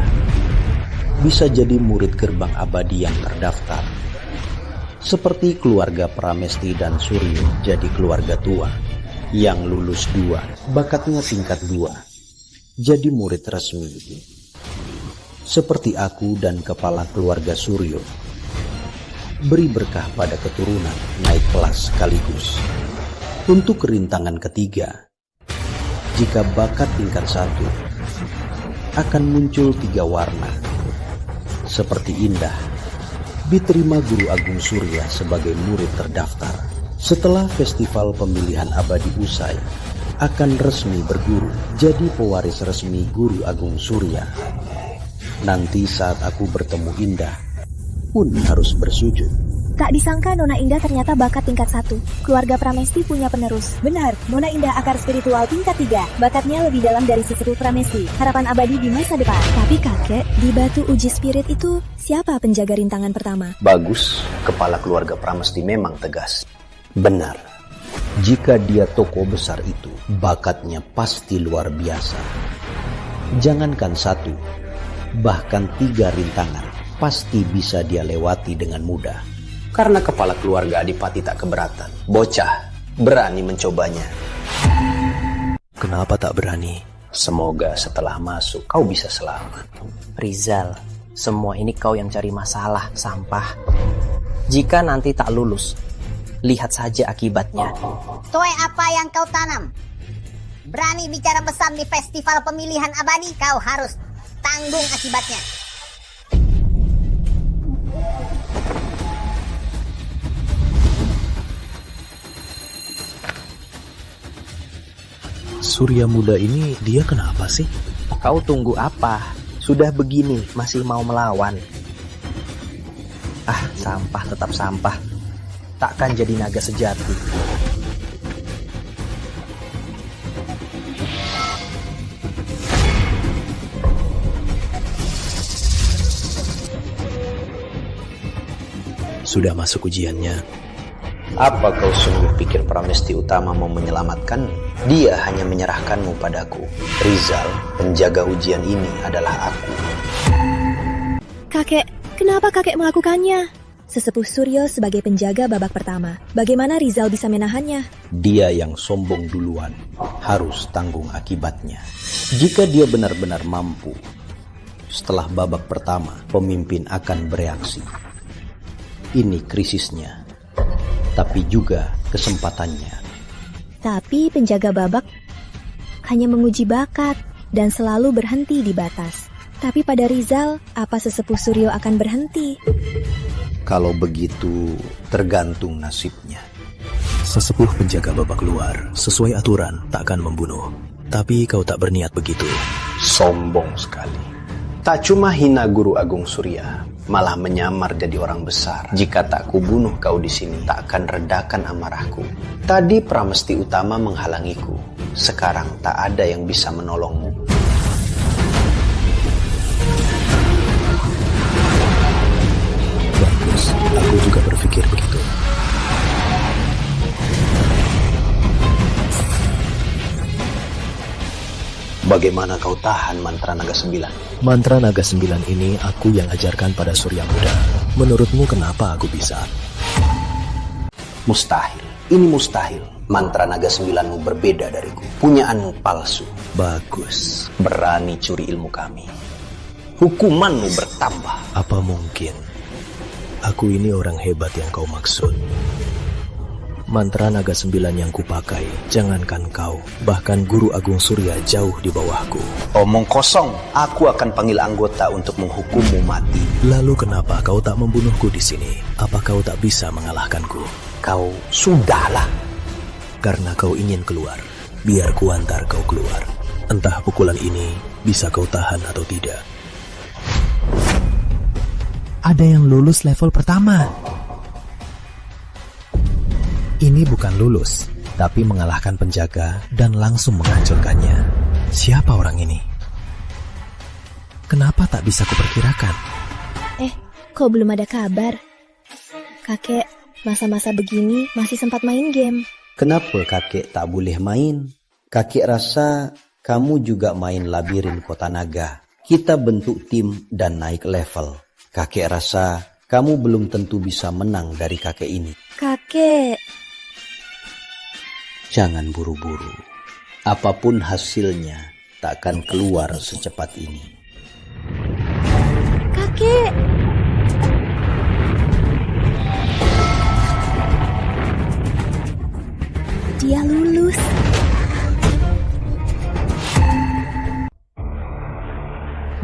Speaker 14: Bisa jadi murid gerbang abadi yang terdaftar. Seperti keluarga Pramesti dan Suryo jadi keluarga tua. Yang lulus 2, bakatnya tingkat 2. Jadi murid resmi. Seperti aku dan kepala keluarga Suryo. Beri berkah pada keturunan, naik kelas sekaligus. Untuk rintangan ketiga, jika bakat tingkat 1, akan muncul 3 warna. Seperti indah, diterima Guru Agung Surya sebagai murid terdaftar. Setelah festival pemilihan abadi usai, akan resmi berguru, jadi pewaris resmi Guru Agung Surya. Nanti saat aku bertemu Indah, pun harus bersujud.
Speaker 1: Tak disangka Nona Indah ternyata bakat tingkat 1. Keluarga Pramesti punya penerus.
Speaker 8: Benar, Nona Indah akar spiritual tingkat 3. Bakatnya lebih dalam dari sesepuh Pramesti. Harapan abadi di masa depan.
Speaker 1: Tapi kakek, di batu uji spirit itu siapa penjaga rintangan pertama?
Speaker 5: Bagus, kepala keluarga Pramesti memang tegas. Benar,
Speaker 14: Jika dia tokoh besar itu, bakatnya pasti luar biasa. Jangankan 1, bahkan 3 rintangan pasti bisa dia lewati dengan mudah.
Speaker 15: Karena kepala keluarga Adipati tak keberatan, bocah berani mencobanya.
Speaker 7: Kenapa tak berani?
Speaker 15: Semoga setelah masuk kau bisa selamat.
Speaker 12: Rizal, semua ini kau yang cari masalah, sampah. Jika nanti tak lulus, lihat saja akibatnya.
Speaker 2: Toe apa yang kau tanam? Berani bicara besar di festival pemilihan abadi, kau harus tanggung akibatnya.
Speaker 7: Surya muda ini dia kenapa sih?
Speaker 12: Kau tunggu apa? Sudah begini masih mau melawan. Ah, sampah tetap sampah. Takkan jadi naga sejati.
Speaker 7: Sudah masuk ujiannya.
Speaker 15: Apa kau sungguh pikir Pramesti Utama mau menyelamatkan? Dia hanya menyerahkanmu padaku. Rizal, penjaga ujian ini adalah aku.
Speaker 1: Kakek, kenapa kakek melakukannya? Sesepuh Suryo sebagai penjaga babak pertama. Bagaimana Rizal bisa menahannya?
Speaker 14: Dia yang sombong duluan harus tanggung akibatnya. Jika dia benar-benar mampu, setelah babak pertama, pemimpin akan bereaksi. Ini krisisnya, tapi juga kesempatannya.
Speaker 1: Tapi penjaga babak hanya menguji bakat dan selalu berhenti di batas. Tapi pada Rizal, apa sesepuh Suryo akan berhenti?
Speaker 14: Kalau begitu, tergantung nasibnya.
Speaker 7: Sesepuh penjaga babak luar, sesuai aturan, tak akan membunuh. Tapi kau tak berniat begitu.
Speaker 15: Sombong sekali. Tak cuma hina Guru Agung Surya, malah menyamar jadi orang besar. Jika tak kubunuh kau di sini, tak akan redakan amarahku. Tadi Pramesti Utama menghalangiku. Sekarang tak ada yang bisa menolongmu.
Speaker 7: Bagus, aku juga berpikir begitu.
Speaker 15: Bagaimana kau tahan mantra naga 9?
Speaker 7: Mantra naga 9 ini aku yang ajarkan pada Surya Muda. Menurutmu kenapa aku bisa?
Speaker 15: Mustahil. Ini mustahil. Mantra naga 9mu berbeda dariku. Punyaanmu palsu.
Speaker 7: Bagus.
Speaker 15: Berani curi ilmu kami. Hukumanmu bertambah.
Speaker 7: Apa mungkin aku ini orang hebat yang kau maksud? Mantra naga 9 yang kupakai, jangankan kau, bahkan Guru Agung Surya jauh di bawahku.
Speaker 15: Omong kosong, aku akan panggil anggota untuk menghukummu mati.
Speaker 7: Lalu kenapa kau tak membunuhku di sini? Apa kau tak bisa mengalahkanku?
Speaker 15: Kau sudahlah.
Speaker 7: Karena kau ingin keluar, biar ku antar kau keluar. Entah pukulan ini bisa kau tahan atau tidak. Ada yang lulus level pertama. Ini bukan lulus, tapi mengalahkan penjaga dan langsung menghancurkannya. Siapa orang ini? Kenapa tak bisa kuperkirakan?
Speaker 1: Kok belum ada kabar? Kakek, masa-masa begini masih sempat main game.
Speaker 14: Kenapa kakek tak boleh main? Kakek rasa kamu juga main labirin kota naga. Kita bentuk tim dan naik level. Kakek rasa kamu belum tentu bisa menang dari kakek ini.
Speaker 1: Kakek...
Speaker 14: Jangan buru-buru. Apapun hasilnya, tak akan keluar secepat ini.
Speaker 1: Kakek! Dia lulus.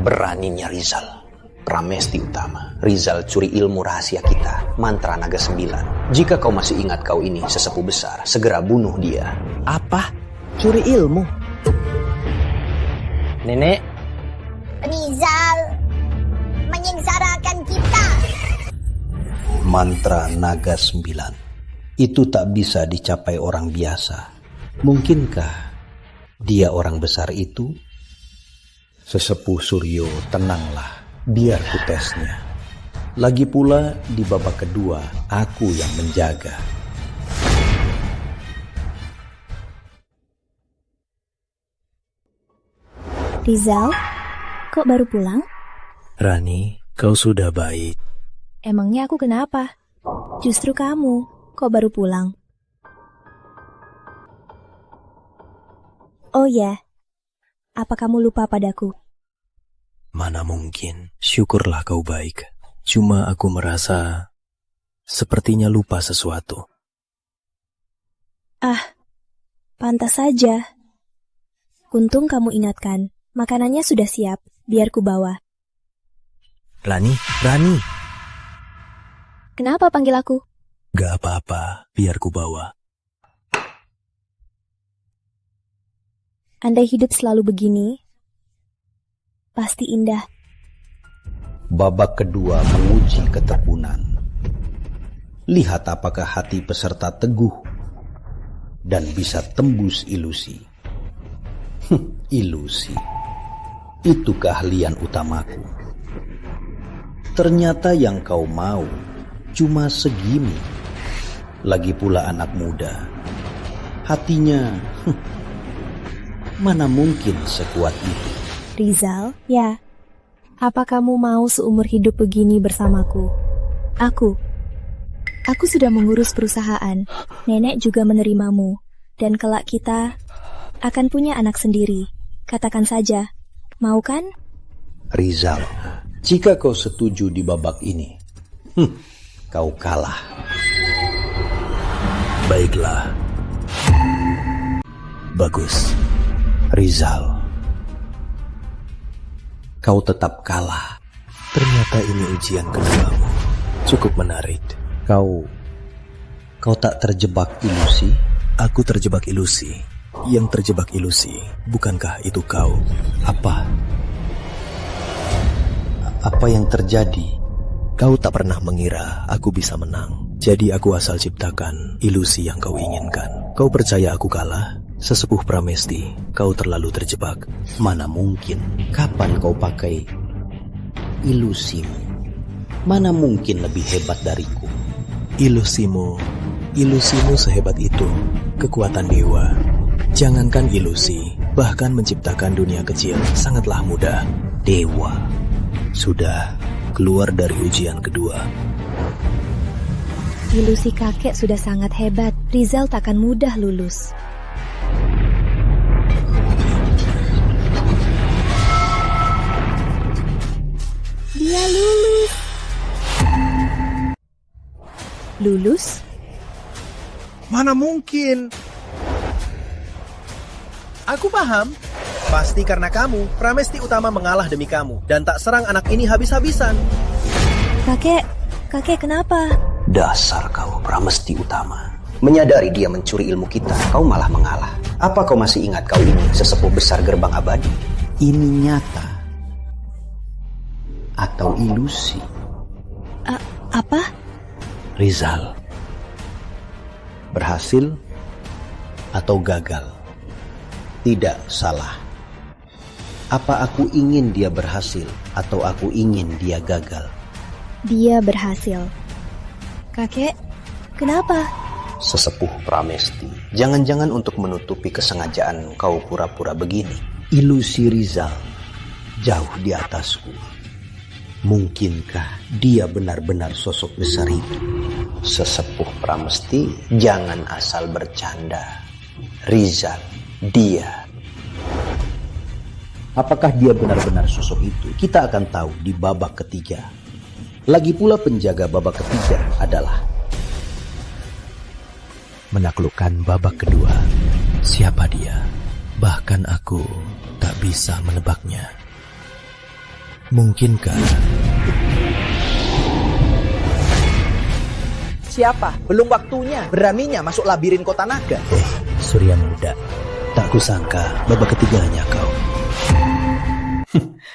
Speaker 15: Beraninya Rizal. Pramesti Utama. Rizal curi ilmu rahasia kita, mantra naga 9. Jika kau masih ingat kau ini sesepuh besar, segera bunuh dia.
Speaker 12: Apa? Curi ilmu? Nenek?
Speaker 2: Rizal menyengsarakan kita.
Speaker 14: Mantra naga 9 itu tak bisa dicapai orang biasa. Mungkinkah dia orang besar itu? Sesepuh Suryo, tenanglah. Biar ku tesnya. Lagi pula di babak kedua, aku yang menjaga.
Speaker 1: Rizal, kok baru pulang?
Speaker 4: Rani, kau sudah baik.
Speaker 1: Emangnya aku kenapa? Justru kamu, kok baru pulang? Oh ya, apa kamu lupa padaku?
Speaker 4: Mana mungkin, syukurlah kau baik. Cuma aku merasa sepertinya lupa sesuatu.
Speaker 1: Ah, pantas saja. Untung kamu ingatkan, makanannya sudah siap, biar ku bawa.
Speaker 4: Rani.
Speaker 1: Kenapa panggil aku?
Speaker 4: Gak apa-apa, biar ku bawa.
Speaker 1: Andai hidup selalu begini, pasti indah.
Speaker 5: Babak kedua menguji ketekunan. Lihat apakah hati peserta teguh dan bisa tembus ilusi. Ilusi. Itu keahlian utamaku. Ternyata yang kau mau cuma segini. Lagi pula anak muda. Hatinya mana mungkin sekuat itu.
Speaker 1: Rizal, ya. Apa kamu mau seumur hidup begini bersamaku? Aku sudah mengurus perusahaan. Nenek juga menerimamu. Dan kelak kita akan punya anak sendiri. Katakan saja, mau kan?
Speaker 5: Rizal, jika kau setuju di babak ini, kau kalah.
Speaker 4: Baiklah. Bagus.
Speaker 5: Rizal, kau tetap kalah.
Speaker 4: Ternyata ini ujian keduamu. Cukup menarik.
Speaker 5: Kau tak terjebak ilusi?
Speaker 4: Aku terjebak ilusi. Yang terjebak ilusi, bukankah itu kau?
Speaker 5: Apa yang terjadi?
Speaker 4: Kau tak pernah mengira aku bisa menang. Jadi aku asal ciptakan ilusi yang kau inginkan. Kau percaya aku kalah? Sesepuh Pramesti, kau terlalu terjebak.
Speaker 5: Mana mungkin? Kapan kau pakai ilusimu? Mana mungkin lebih hebat dariku?
Speaker 4: Ilusimu sehebat itu. Kekuatan dewa. Jangankan ilusi, bahkan menciptakan dunia kecil sangatlah mudah.
Speaker 5: Dewa.
Speaker 4: Sudah, keluar dari ujian kedua.
Speaker 1: Ilusi kakek sudah sangat hebat. Rizal takkan mudah lulus. Dia lulus. Lulus?
Speaker 6: Mana mungkin? Aku paham. Pasti karena kamu, Pramesti Utama mengalah demi kamu. Dan tak serang anak ini habis-habisan.
Speaker 1: Kakek kenapa?
Speaker 15: Dasar kau, Pramesti Utama. Menyadari dia mencuri ilmu kita, kau malah mengalah. Apa kau masih ingat kau ini sesepuh besar gerbang abadi? Ini nyata atau ilusi?
Speaker 1: Apa?
Speaker 5: Rizal, berhasil atau gagal? Tidak salah. Apa aku ingin dia berhasil atau aku ingin dia gagal?
Speaker 1: Dia berhasil. Kakek, kenapa?
Speaker 15: Sesepuh Pramesti, jangan-jangan untuk menutupi kesengajaan kau pura-pura begini.
Speaker 5: Ilusi Rizal jauh di atasku. Mungkinkah dia benar-benar sosok besar itu?
Speaker 15: Sesepuh Pramesti, jangan asal bercanda. Rizal, dia.
Speaker 5: Apakah dia benar-benar sosok itu? Kita akan tahu di babak ketiga. Lagi pula penjaga babak ketiga adalah
Speaker 4: menaklukkan babak kedua. Siapa dia? Bahkan aku tak bisa menebaknya. Mungkinkah?
Speaker 6: Siapa? Belum waktunya. Beraninya masuk labirin kota naga.
Speaker 4: Surya Muda, tak kusangka babak ketiganya kau.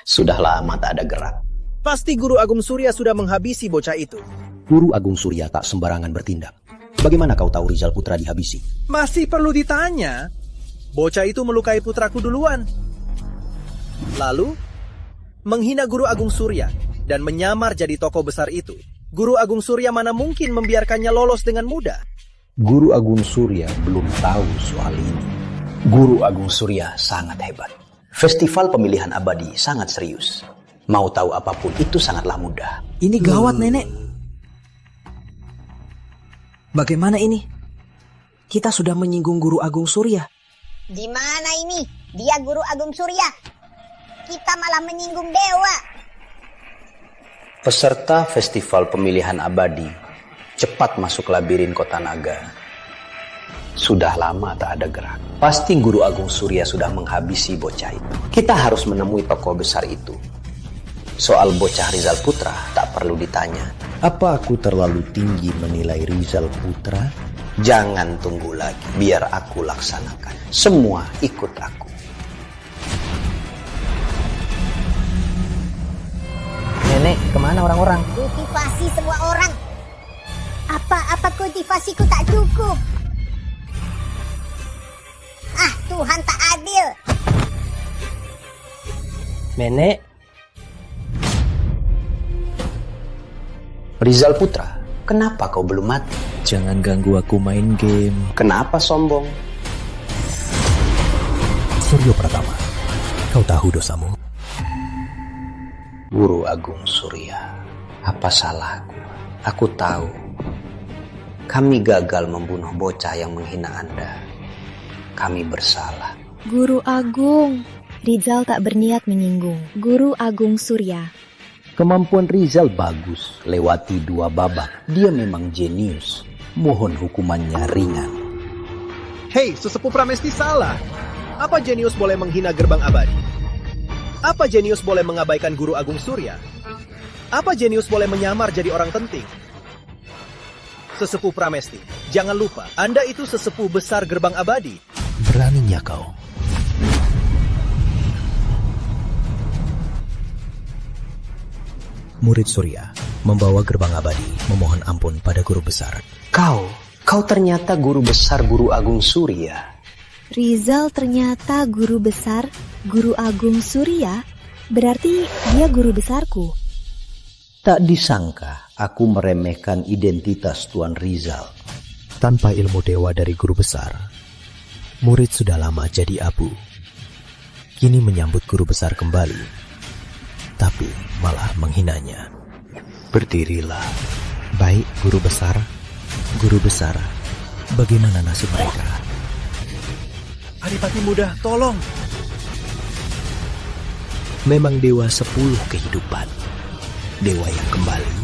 Speaker 15: Sudah lama tak ada gerak.
Speaker 6: Pasti Guru Agung Surya sudah menghabisi bocah itu.
Speaker 5: Guru Agung Surya tak sembarangan bertindak. Bagaimana kau tahu Rizal Putra dihabisi?
Speaker 6: Masih perlu ditanya. Bocah itu melukai putraku duluan. Lalu, menghina Guru Agung Surya dan menyamar jadi tokoh besar itu. Guru Agung Surya mana mungkin membiarkannya lolos dengan mudah?
Speaker 5: Guru Agung Surya belum tahu soal ini. Guru Agung Surya sangat hebat.
Speaker 14: Festival pemilihan abadi sangat serius. Mau tahu apapun itu sangatlah mudah.
Speaker 7: Ini gawat, Nenek. Bagaimana ini? Kita sudah menyinggung Guru Agung Surya.
Speaker 2: Di mana ini? Dia Guru Agung Surya. Kita malah menyinggung dewa.
Speaker 14: Peserta festival pemilihan abadi cepat masuk labirin kota naga. Sudah lama tak ada gerak. Pasti Guru Agung Surya sudah menghabisi bocah itu. Kita harus menemui tokoh besar itu. Soal bocah Rizal Putra tak perlu ditanya.
Speaker 5: Apa aku terlalu tinggi menilai Rizal Putra?
Speaker 14: Jangan tunggu lagi, biar aku laksanakan. Semua ikut aku.
Speaker 3: Nenek, kemana orang-orang?
Speaker 2: Kultivasi semua orang. Apa kultivasiku tak cukup? Ah, Tuhan tak adil.
Speaker 3: Nenek.
Speaker 14: Rizal Putra, kenapa kau belum mati?
Speaker 4: Jangan ganggu aku main game.
Speaker 14: Kenapa sombong?
Speaker 4: Suryo Pratama, kau tahu dosamu?
Speaker 14: Guru Agung Surya, apa salahku? Aku tahu. Kami gagal membunuh bocah yang menghina Anda. Kami bersalah.
Speaker 1: Guru Agung. Rizal tak berniat menyinggung. Guru Agung Surya.
Speaker 14: Kemampuan Rizal bagus, lewati 2 babak. Dia memang jenius. Mohon hukumannya ringan.
Speaker 6: Hei, sesepuh Pramesti salah. Apa jenius boleh menghina gerbang abadi? Apa jenius boleh mengabaikan Guru Agung Surya? Apa jenius boleh menyamar jadi orang penting? Sesepuh Pramesti, jangan lupa, Anda itu sesepuh besar gerbang abadi.
Speaker 4: Beraninya kau. Murid Surya membawa gerbang abadi memohon ampun pada guru besar.
Speaker 14: Kau ternyata guru besar Guru Agung Surya.
Speaker 1: Rizal ternyata guru besar Guru Agung Surya. Berarti dia guru besarku.
Speaker 5: Tak disangka aku meremehkan identitas Tuan Rizal.
Speaker 4: Tanpa ilmu dewa dari guru besar, murid sudah lama jadi abu. Kini menyambut guru besar kembali, tapi malah menghinanya. Berdirilah. Baik, guru besar. Guru besar, bagaimana nasib mereka?
Speaker 6: Adipati Muda, tolong.
Speaker 4: Memang dewa 10 kehidupan. Dewa yang kembali.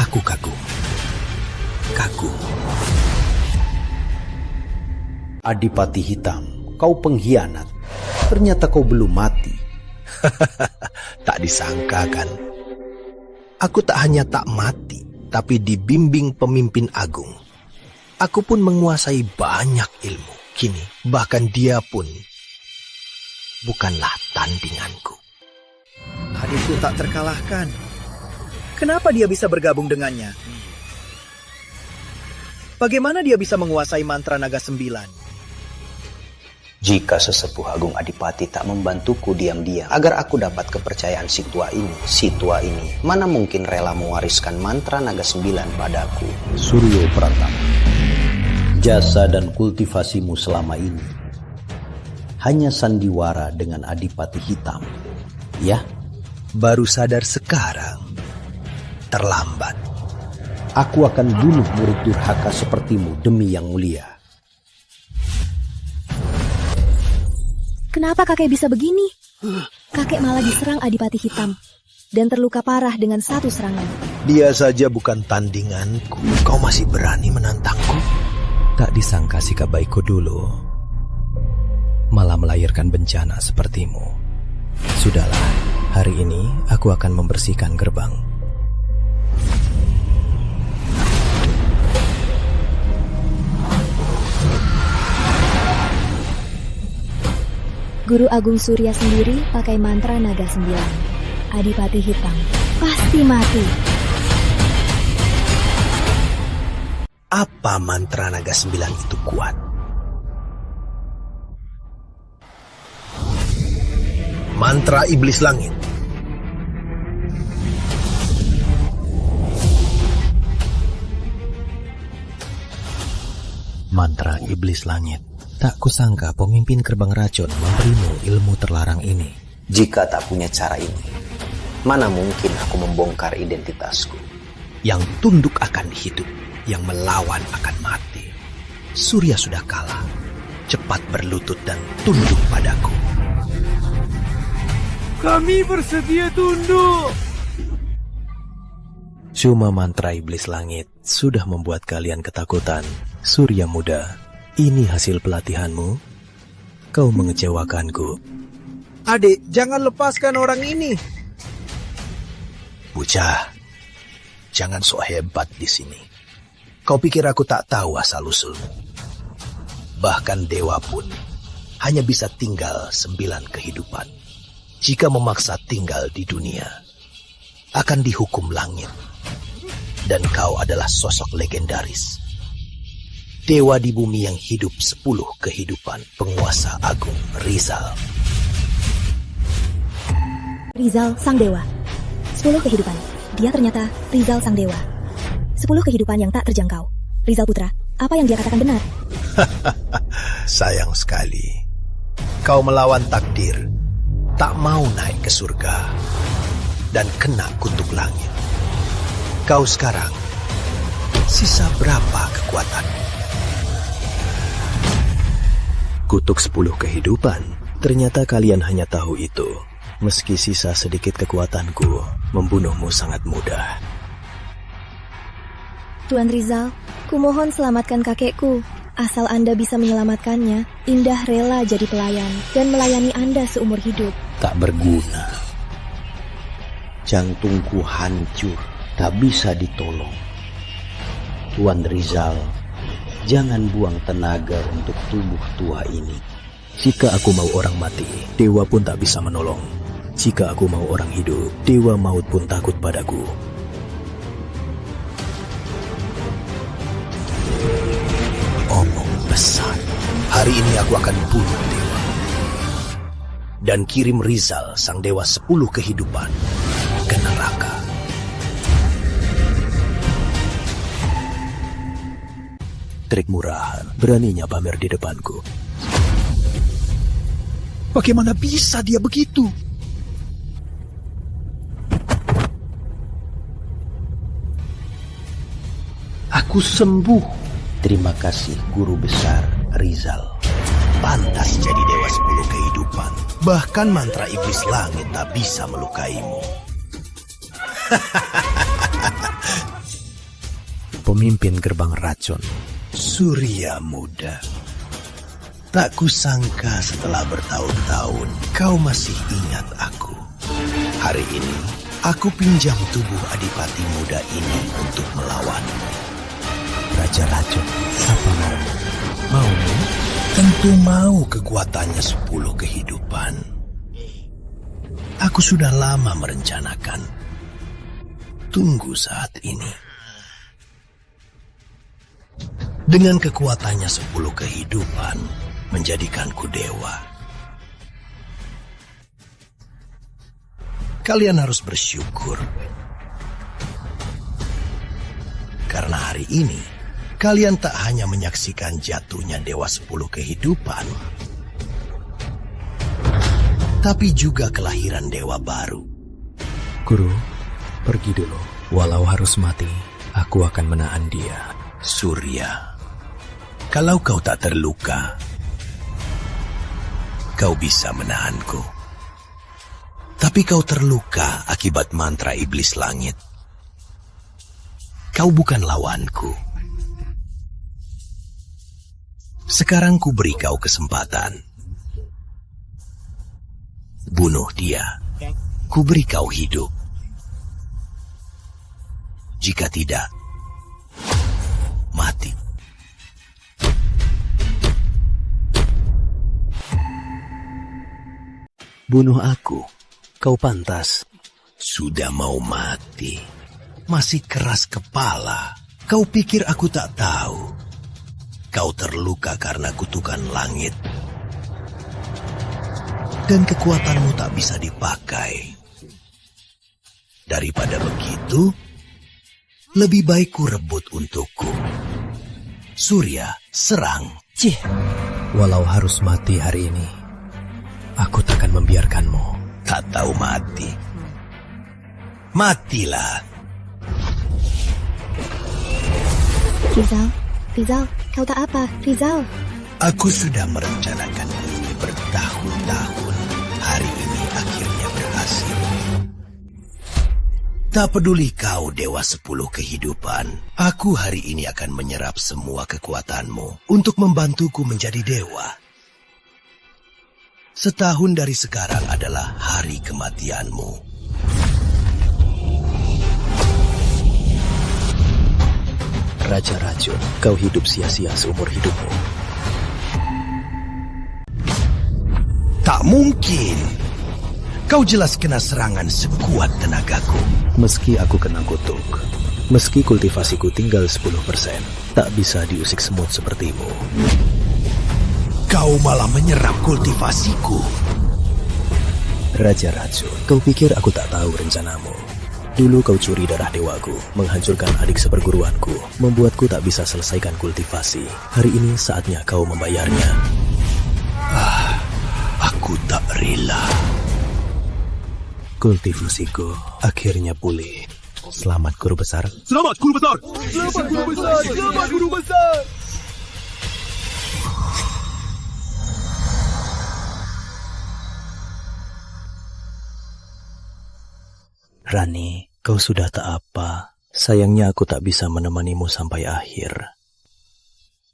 Speaker 4: Aku kagum. Kagum.
Speaker 5: Adipati Hitam, kau pengkhianat. Ternyata kau belum mati.
Speaker 4: Tak disangka kan? Aku tak hanya tak mati, tapi dibimbing pemimpin agung. Aku pun menguasai banyak ilmu. Kini, bahkan dia pun bukanlah tandinganku.
Speaker 6: Adikku tak terkalahkan. Kenapa dia bisa bergabung dengannya? Bagaimana dia bisa menguasai mantra naga 9?
Speaker 14: Jika sesepuh Agung Adipati tak membantuku diam-diam agar aku dapat kepercayaan si tua ini mana mungkin rela mewariskan mantra naga 9 padaku.
Speaker 5: Suryo Pratama, jasa dan kultivasimu selama ini hanya sandiwara dengan Adipati Hitam, ya?
Speaker 4: Baru sadar sekarang. Terlambat.
Speaker 5: Aku akan bunuh murid durhaka sepertimu demi yang mulia.
Speaker 1: Kenapa kakek bisa begini? Kakek malah diserang Adipati Hitam dan terluka parah dengan 1 serangan.
Speaker 4: Dia saja bukan tandinganku. Kau masih berani menantangku? Tak disangka sikap baikku dulu malah melahirkan bencana sepertimu. Sudahlah, hari ini aku akan membersihkan gerbang.
Speaker 1: Guru Agung Surya sendiri pakai mantra naga 9. Adipati Hitam pasti mati.
Speaker 4: Apa mantra naga 9 itu kuat? Mantra iblis langit. Mantra iblis langit.
Speaker 7: Tak kusangka pemimpin gerbang racun memberimu ilmu terlarang ini.
Speaker 15: Jika tak punya cara ini, mana mungkin aku membongkar identitasku.
Speaker 4: Yang tunduk akan hidup, yang melawan akan mati. Surya sudah kalah. Cepat berlutut dan tunduk padaku.
Speaker 11: Kami bersedia tunduk.
Speaker 7: Cuma mantra iblis langit sudah membuat kalian ketakutan. Surya muda, ini hasil pelatihanmu. Kau mengecewakanku.
Speaker 6: Adik, jangan lepaskan orang ini.
Speaker 4: Bocah, jangan sok hebat di sini. Kau pikir aku tak tahu asal-usulmu? Bahkan dewa pun hanya bisa tinggal 9 kehidupan. Jika memaksa tinggal di dunia, akan dihukum langit. Dan kau adalah sosok legendaris. Dewa di bumi yang hidup 10 kehidupan, penguasa agung Rizal.
Speaker 1: Rizal sang dewa. 10 kehidupan. Dia ternyata Rizal sang dewa. 10 kehidupan yang tak terjangkau. Rizal putra, apa yang dia katakan benar?
Speaker 4: Sayang sekali. Kau melawan takdir. Tak mau naik ke surga. Dan kena kutuk langit. Kau sekarang sisa berapa kekuatanmu?
Speaker 7: Kutuk 10 kehidupan. Ternyata kalian hanya tahu itu. Meski sisa sedikit kekuatanku, membunuhmu sangat mudah.
Speaker 1: Tuan Rizal, kumohon selamatkan kakekku. Asal Anda bisa menyelamatkannya, Indah rela jadi pelayan dan melayani Anda seumur hidup.
Speaker 14: Tak berguna. Jantungku hancur, tak bisa ditolong. Tuan Rizal, jangan buang tenaga untuk tubuh tua ini.
Speaker 7: Jika aku mau orang mati, dewa pun tak bisa menolong. Jika aku mau orang hidup, dewa maut pun takut padaku.
Speaker 4: Omong besar. Hari ini aku akan bunuh dewa. Dan kirim Rizal, sang dewa 10 kehidupan, ke neraka.
Speaker 7: Trik murahan, beraninya pamer di depanku.
Speaker 4: Bagaimana bisa dia begitu?
Speaker 14: Aku sembuh. Terima kasih Guru Besar Rizal.
Speaker 4: Pantas jadi dewa 10 kehidupan. Bahkan mantra iblis langit tak bisa melukaimu.
Speaker 7: Pemimpin gerbang racun.
Speaker 4: Surya muda. Tak kusangka setelah bertahun-tahun kau masih ingat aku. Hari ini aku pinjam tubuh adipati muda ini untuk melawanmu.
Speaker 7: Raja racun, apa maumu? Maumu?
Speaker 4: Tentu mau kekuatannya 10 kehidupan. Aku sudah lama merencanakan. Tunggu saat ini. Dengan kekuatannya 10 kehidupan, menjadikanku dewa. Kalian harus bersyukur. Karena hari ini, kalian tak hanya menyaksikan jatuhnya dewa 10 kehidupan, tapi juga kelahiran dewa baru.
Speaker 7: Guru, pergi dulu. Walau harus mati, aku akan menahan dia.
Speaker 4: Surya, kalau kau tak terluka, kau bisa menahanku. Tapi kau terluka akibat mantra iblis langit. Kau bukan lawanku. Sekarang ku beri kau kesempatan. Bunuh dia. Ku beri kau hidup. Jika tidak, mati.
Speaker 7: Bunuh aku. Kau pantas.
Speaker 4: Sudah mau mati. Masih keras kepala. Kau pikir aku tak tahu? Kau terluka karena kutukan langit. Dan kekuatanmu tak bisa dipakai. Daripada begitu, lebih baik ku rebut untukku. Surya, serang.
Speaker 7: Cih.
Speaker 4: Walau harus mati hari ini, aku takkan membiarkanmu.
Speaker 16: Tak tahu mati. Matilah.
Speaker 1: Rizal, kau tak apa, Rizal.
Speaker 16: Aku sudah merencanakan ini bertahun-tahun. Hari ini akhirnya berhasil. Tak peduli kau Dewa 10 kehidupan, aku hari ini akan menyerap semua kekuatanmu untuk membantuku menjadi dewa. Setahun dari sekarang adalah hari kematianmu.
Speaker 4: Raja Racun, kau hidup sia-sia seumur hidupmu.
Speaker 16: Tak mungkin. Kau jelas kena serangan sekuat tenagaku.
Speaker 4: Meski aku kena kutuk, meski kultivasiku tinggal 10%, tak bisa diusik semut sepertimu.
Speaker 16: Kau malah menyerap kultivasiku.
Speaker 4: Raja Racun, kau pikir aku tak tahu rencanamu? Dulu kau curi darah dewaku, menghancurkan adik seperguruanku, membuatku tak bisa selesaikan kultivasi. Hari ini saatnya kau membayarnya.
Speaker 16: Aku tak rela.
Speaker 4: Kultivasiku akhirnya pulih. Selamat guru besar.
Speaker 11: Selamat guru besar. Selamat guru besar. Selamat guru besar.
Speaker 4: Rani, kau sudah tak apa. Sayangnya aku tak bisa menemanimu sampai akhir.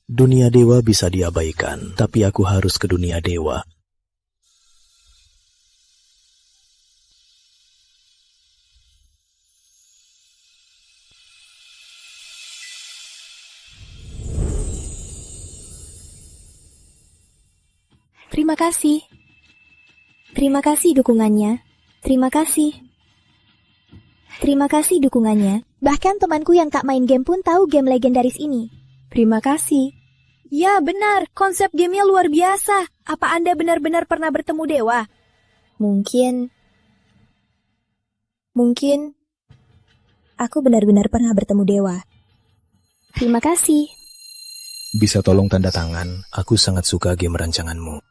Speaker 4: Dunia dewa bisa diabaikan, tapi aku harus ke dunia dewa.
Speaker 1: Terima kasih. Terima kasih dukungannya. Terima kasih. Terima kasih dukungannya. Bahkan temanku yang tak main game pun tahu game legendaris ini. Terima kasih. Ya benar, konsep gamenya luar biasa. Apa Anda benar-benar pernah bertemu dewa? Mungkin aku benar-benar pernah bertemu dewa. Terima kasih.
Speaker 4: Bisa tolong tanda tangan, aku sangat suka game rancanganmu.